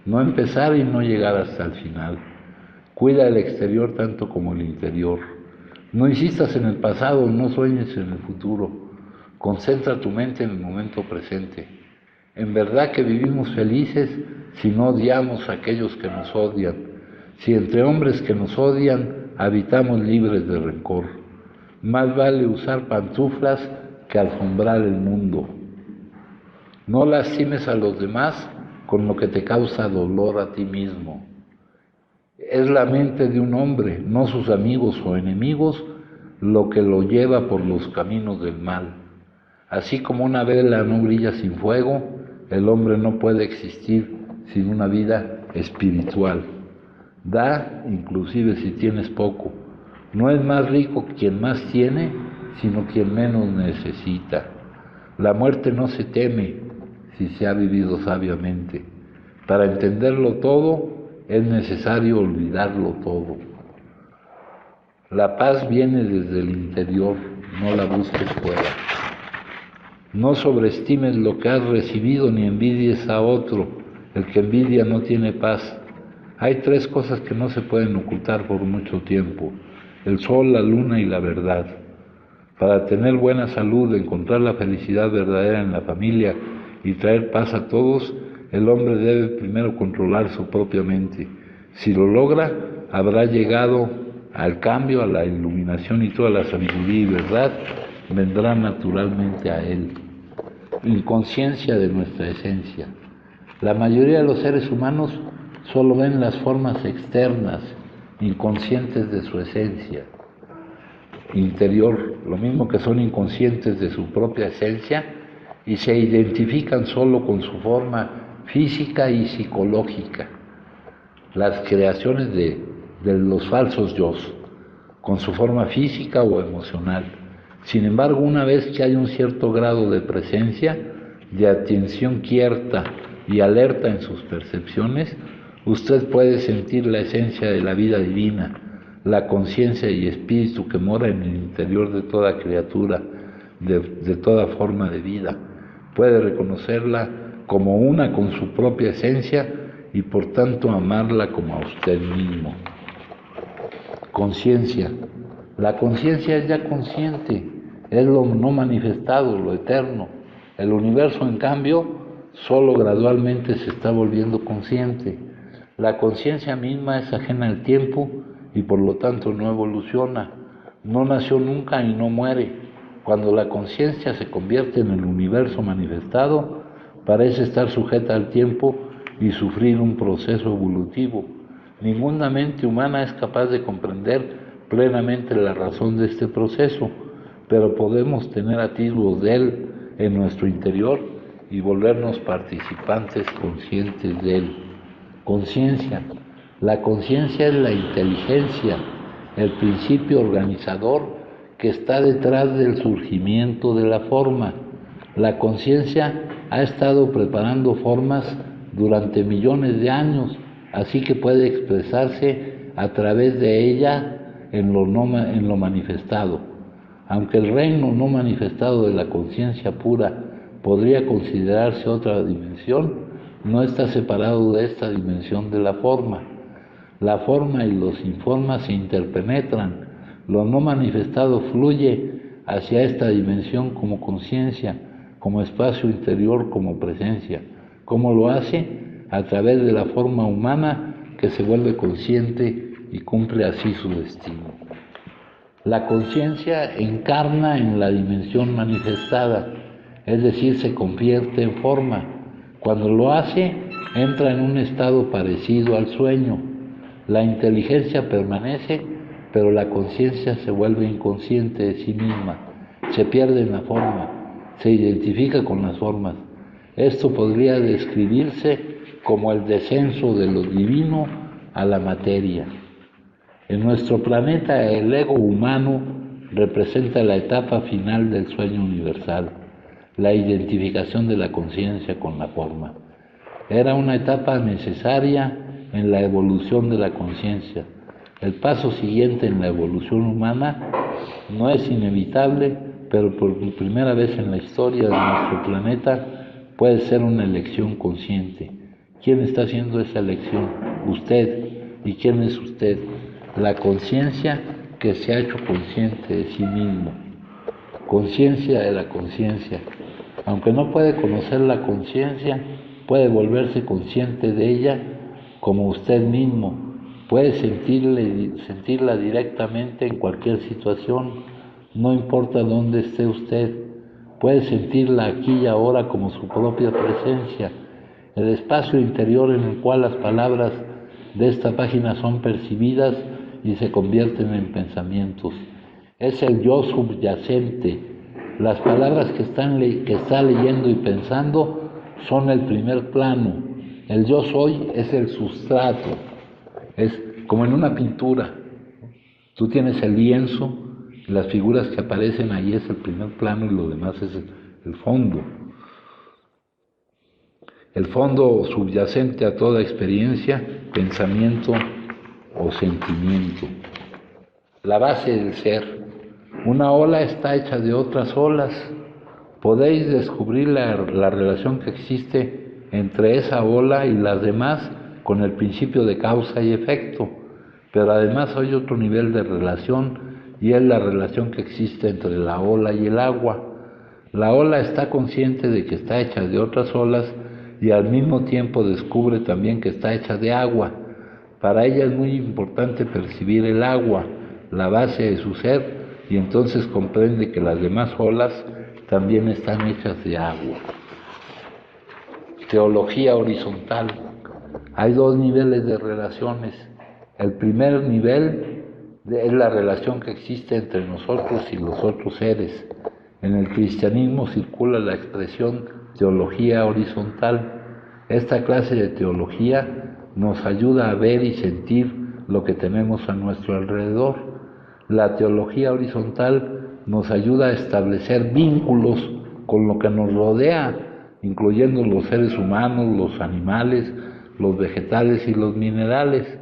no empezar y no llegar hasta el final. Cuida el exterior tanto como el interior. No insistas en el pasado, no sueñes en el futuro. Concentra tu mente en el momento presente. En verdad que vivimos felices si no odiamos a aquellos que nos odian, si entre hombres que nos odian habitamos libres de rencor. Más vale usar pantuflas que alfombrar el mundo. No lastimes a los demás con lo que te causa dolor a ti mismo. Es la mente de un hombre, no sus amigos o enemigos, lo que lo lleva por los caminos del mal. Así como una vela no brilla sin fuego, el hombre no puede existir sin una vida espiritual. Da, inclusive si tienes poco. No es más rico quien más tiene, sino quien menos necesita. La muerte no se teme si se ha vivido sabiamente. Para entenderlo todo, es necesario olvidarlo todo. La paz viene desde el interior, no la busques fuera. No sobreestimes lo que has recibido ni envidies a otro. El que envidia no tiene paz. Hay 3 cosas que no se pueden ocultar por mucho tiempo: el sol, la luna y la verdad. Para tener buena salud, encontrar la felicidad verdadera en la familia y traer paz a todos, el hombre debe primero controlar su propia mente. Si lo logra, habrá llegado al cambio, a la iluminación, y toda la sabiduría y verdad vendrá naturalmente a él. Inconsciencia de nuestra esencia. La mayoría de los seres humanos solo ven las formas externas, inconscientes de su esencia interior, lo mismo que son inconscientes de su propia esencia, y se identifican solo con su forma física y psicológica, las creaciones de los falsos yos, con su forma física o emocional. Sin embargo, una vez que hay un cierto grado de presencia, de atención quieta y alerta en sus percepciones, usted puede sentir la esencia de la vida divina, la conciencia y espíritu que mora en el interior de toda criatura, de toda forma de vida. Puede reconocerla como una con su propia esencia y por tanto amarla como a usted mismo. Conciencia. La conciencia es ya consciente, es lo no manifestado, lo eterno. El universo, en cambio, solo gradualmente se está volviendo consciente. La conciencia misma es ajena al tiempo y por lo tanto no evoluciona, no nació nunca y no muere. Cuando la conciencia se convierte en el universo manifestado, parece estar sujeta al tiempo y sufrir un proceso evolutivo. Ninguna mente humana es capaz de comprender plenamente la razón de este proceso, pero podemos tener atisbos de él en nuestro interior y volvernos participantes conscientes de él. Conciencia. La conciencia es la inteligencia, el principio organizador que está detrás del surgimiento de la forma. La conciencia ha estado preparando formas durante millones de años, así que puede expresarse a través de ella en lo manifestado. Aunque el reino no manifestado de la conciencia pura podría considerarse otra dimensión, no está separado de esta dimensión de la forma. La forma y los informes se interpenetran. Lo no manifestado fluye hacia esta dimensión como conciencia, como espacio interior, como presencia. ¿Cómo lo hace? A través de la forma humana que se vuelve consciente y cumple así su destino. La conciencia encarna en la dimensión manifestada, es decir, se convierte en forma. Cuando lo hace, entra en un estado parecido al sueño. La inteligencia permanece, pero la conciencia se vuelve inconsciente de sí misma, se pierde en la forma, se identifica con las formas. Esto podría describirse como el descenso de lo divino a la materia. En nuestro planeta, el ego humano representa la etapa final del sueño universal, la identificación de la conciencia con la forma. Era una etapa necesaria en la evolución de la conciencia. El paso siguiente en la evolución humana no es inevitable, pero por primera vez en la historia de nuestro planeta puede ser una elección consciente. ¿Quién está haciendo esa elección? Usted. ¿Y quién es usted? La conciencia que se ha hecho consciente de sí mismo. Conciencia de la conciencia. Aunque no puede conocer la conciencia, puede volverse consciente de ella como usted mismo. Puede sentirla directamente en cualquier situación, no importa dónde esté usted. Puede sentirla aquí y ahora como su propia presencia, el espacio interior en el cual las palabras de esta página son percibidas y se convierten en pensamientos. Es el yo subyacente. Las palabras que está leyendo y pensando son el primer plano. El yo soy es el sustrato. Es como en una pintura. Tú tienes el lienzo, las figuras que aparecen ahí es el primer plano y lo demás es el fondo. El fondo subyacente a toda experiencia, pensamiento o sentimiento. La base del ser. Una ola está hecha de otras olas. Podéis descubrir la relación que existe entre esa ola y las demás con el principio de causa y efecto, pero además hay otro nivel de relación y es la relación que existe entre la ola y el agua. La ola está consciente de que está hecha de otras olas y al mismo tiempo descubre también que está hecha de agua. Para ella es muy importante percibir el agua, la base de su ser, y entonces comprende que las demás olas también están hechas de agua. Teología horizontal. Hay dos niveles de relaciones. El primer nivel es la relación que existe entre nosotros y los otros seres. En el cristianismo circula la expresión teología horizontal. Esta clase de teología nos ayuda a ver y sentir lo que tenemos a nuestro alrededor. La teología horizontal nos ayuda a establecer vínculos con lo que nos rodea, incluyendo los seres humanos, los animales, los vegetales y los minerales.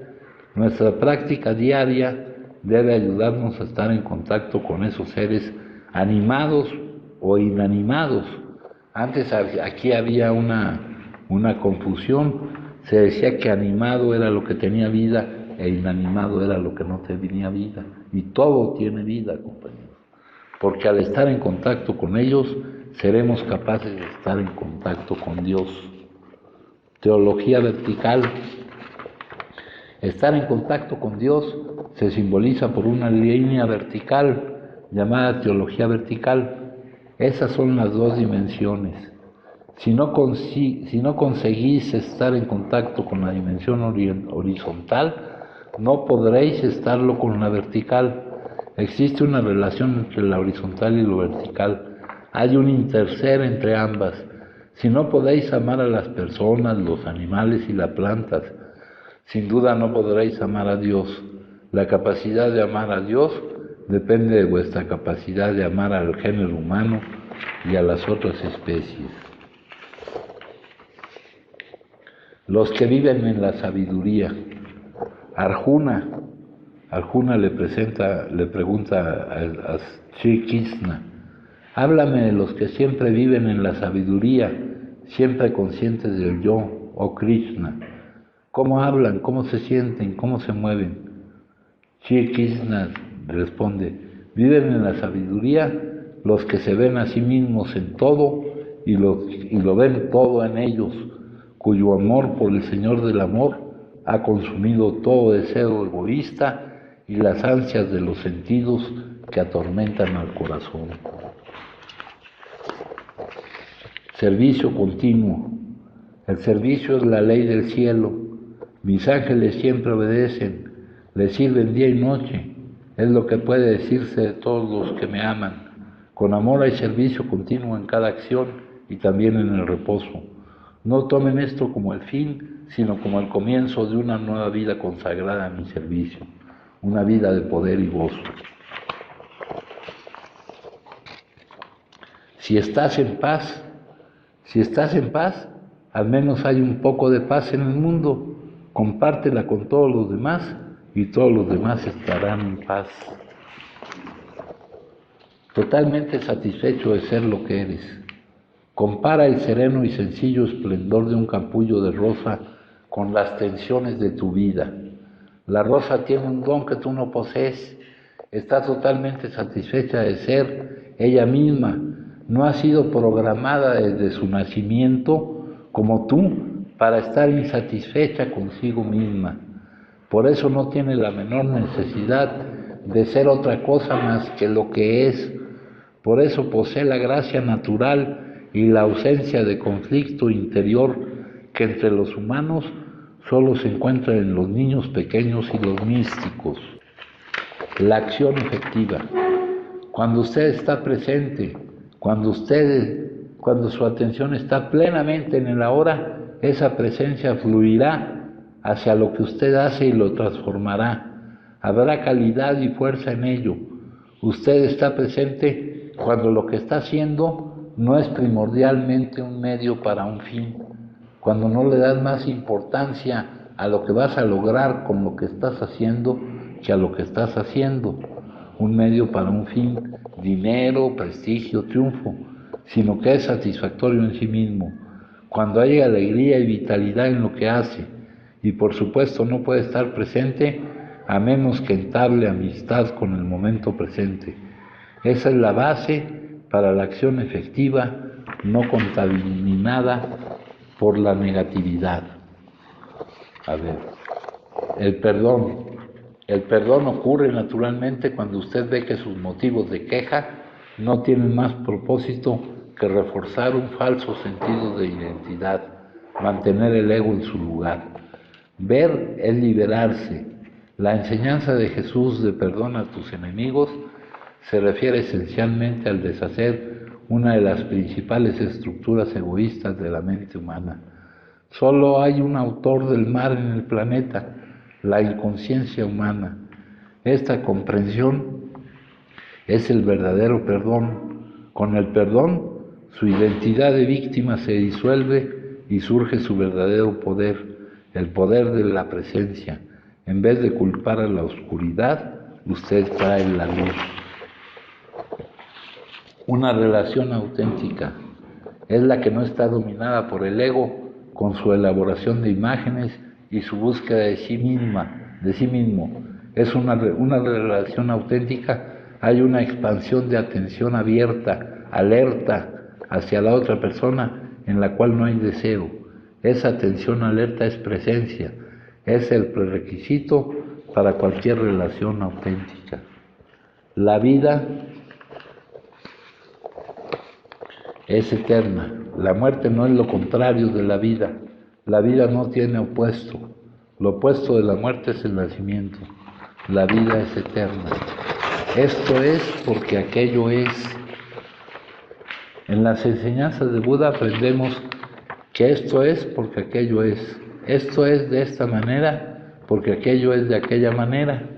Nuestra práctica diaria debe ayudarnos a estar en contacto con esos seres animados o inanimados. Antes aquí había una confusión. Se decía que animado era lo que tenía vida e inanimado era lo que no tenía vida. Y todo tiene vida, compañeros. Porque al estar en contacto con ellos, seremos capaces de estar en contacto con Dios. Teología vertical. Estar en contacto con Dios se simboliza por una línea vertical llamada teología vertical. Esas son las dos dimensiones. Si no conseguís estar en contacto con la dimensión horizontal, no podréis estarlo con la vertical. Existe una relación entre la horizontal y lo vertical. Hay un interser entre ambas. Si no podéis amar a las personas, los animales y las plantas, sin duda no podréis amar a Dios. La capacidad de amar a Dios depende de vuestra capacidad de amar al género humano y a las otras especies. Los que viven en la sabiduría. Arjuna le pregunta a Sri Krishna, háblame de los que siempre viven en la sabiduría, siempre conscientes del yo, oh Krishna. ¿Cómo hablan? ¿Cómo se sienten? ¿Cómo se mueven? Sri Krishna responde, viven en la sabiduría los que se ven a sí mismos en todo y lo ven todo en ellos, cuyo amor por el Señor del amor ha consumido todo deseo egoísta y las ansias de los sentidos que atormentan al corazón. Servicio continuo. El servicio es la ley del cielo. Mis ángeles siempre obedecen, les sirven día y noche. Es lo que puede decirse de todos los que me aman. Con amor hay servicio continuo en cada acción y también en el reposo. No tomen esto como el fin, sino como el comienzo de una nueva vida consagrada a mi servicio, una vida de poder y gozo. Si estás en paz, al menos hay un poco de paz en el mundo. Compártela con todos los demás y todos los demás estarán en paz. Totalmente satisfecho de ser lo que eres. Compara el sereno y sencillo esplendor de un capullo de rosa con las tensiones de tu vida. La rosa tiene un don que tú no posees. Está totalmente satisfecha de ser ella misma. No ha sido programada desde su nacimiento como tú para estar insatisfecha consigo misma. Por eso no tiene la menor necesidad de ser otra cosa más que lo que es. Por eso posee la gracia natural y la ausencia de conflicto interior que entre los humanos solo se encuentra en los niños pequeños y los místicos. La acción efectiva. Cuando usted está presente, cuando su atención está plenamente en el ahora, esa presencia fluirá hacia lo que usted hace y lo transformará. Habrá calidad y fuerza en ello. Usted está presente cuando lo que está haciendo no es primordialmente un medio para un fin, cuando no le das más importancia a lo que vas a lograr con lo que estás haciendo que a lo que estás haciendo, un medio para un fin, dinero, prestigio, triunfo, sino que es satisfactorio en sí mismo, cuando hay alegría y vitalidad en lo que hace, y por supuesto no puede estar presente a menos que entable amistad con el momento presente. Esa es la base para la acción efectiva, no contaminada por la negatividad. A ver, el perdón. El perdón ocurre naturalmente cuando usted ve que sus motivos de queja no tienen más propósito que reforzar un falso sentido de identidad, mantener el ego en su lugar. Ver es liberarse. La enseñanza de Jesús de perdón a tus enemigos se refiere esencialmente al deshacer una de las principales estructuras egoístas de la mente humana. Solo hay un autor del mal en el planeta, la inconsciencia humana. Esta comprensión es el verdadero perdón. Con el perdón, su identidad de víctima se disuelve y surge su verdadero poder, el poder de la presencia. En vez de culpar a la oscuridad, usted trae la luz. Una relación auténtica es la que no está dominada por el ego con su elaboración de imágenes y su búsqueda de sí mismo. Es una relación auténtica. Hay una expansión de atención abierta, alerta hacia la otra persona en la cual no hay deseo. Esa atención alerta es presencia, es el prerequisito para cualquier relación auténtica. La vida es eterna. La muerte no es lo contrario de la vida. La vida no tiene opuesto. Lo opuesto de la muerte es el nacimiento. La vida es eterna. Esto es porque aquello es. En las enseñanzas de Buda aprendemos que esto es porque aquello es. Esto es de esta manera porque aquello es de aquella manera.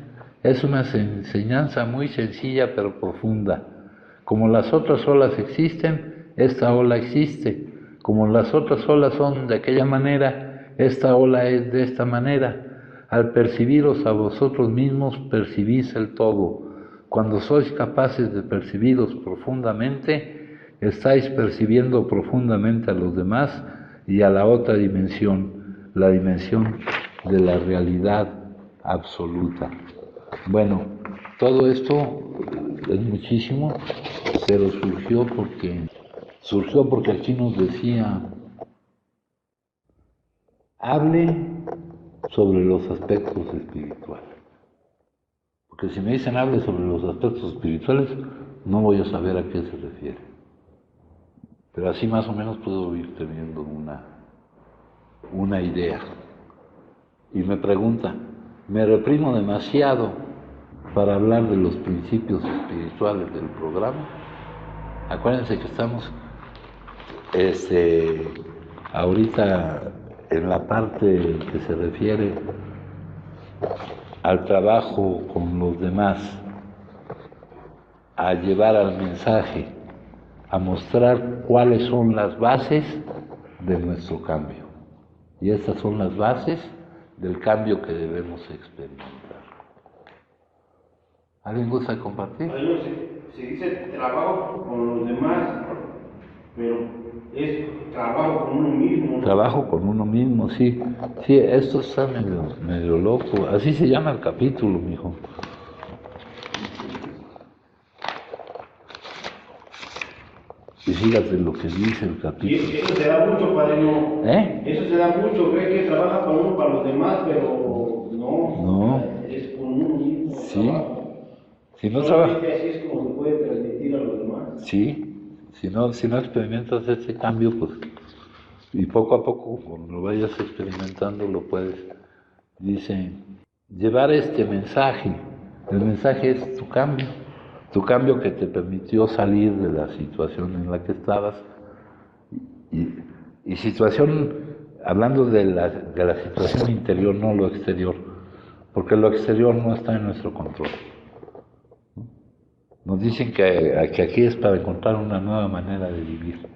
Es una enseñanza muy sencilla pero profunda. Como las otras olas existen, esta ola existe. Como las otras olas son de aquella manera, esta ola es de esta manera. Al percibiros a vosotros mismos, percibís el todo. Cuando sois capaces de percibiros profundamente, estáis percibiendo profundamente a los demás y a la otra dimensión, la dimensión de la realidad absoluta. Bueno, todo esto es muchísimo, pero surgió porque aquí nos decía, hable sobre los aspectos espirituales. Porque si me dicen hable sobre los aspectos espirituales, no voy a saber a qué se refiere. Pero así más o menos puedo ir teniendo una idea. Y me pregunta, ¿me reprimo demasiado para hablar de los principios espirituales del programa? Acuérdense que estamos ahorita en la parte que se refiere al trabajo con los demás, a llevar al mensaje, a mostrar cuáles son las bases de nuestro cambio. Y estas son las bases del cambio que debemos experimentar. ¿Alguien gusta compartir? Se dice trabajo con los demás, pero es trabajo con uno mismo, ¿no? Trabajo con uno mismo, sí. Sí, esto está medio loco. Así se llama el capítulo, mijo. Y fíjate lo que dice el capítulo. Y eso se da mucho, padrino. Eso se da mucho, ve que trabaja con uno para los demás, pero no. Es con uno mismo. Sí. Trabajo. Si no trabajas. Así es como se puede transmitir a los demás. Sí. Si no experimentas este cambio, pues. Y poco a poco, cuando lo vayas experimentando, lo puedes. Dice, llevar este mensaje. El mensaje es tu cambio que te permitió salir de la situación en la que estabas. Y situación, hablando de la situación interior, no lo exterior, porque lo exterior no está en nuestro control. Nos dicen que aquí es para encontrar una nueva manera de vivir.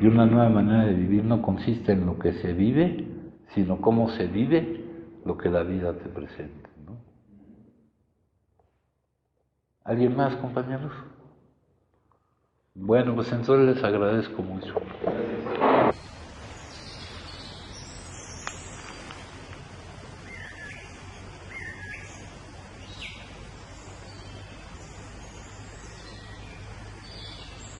Y una nueva manera de vivir no consiste en lo que se vive, sino cómo se vive lo que la vida te presenta, ¿no? ¿Alguien más, compañeros? Bueno, pues entonces les agradezco mucho. Gracias.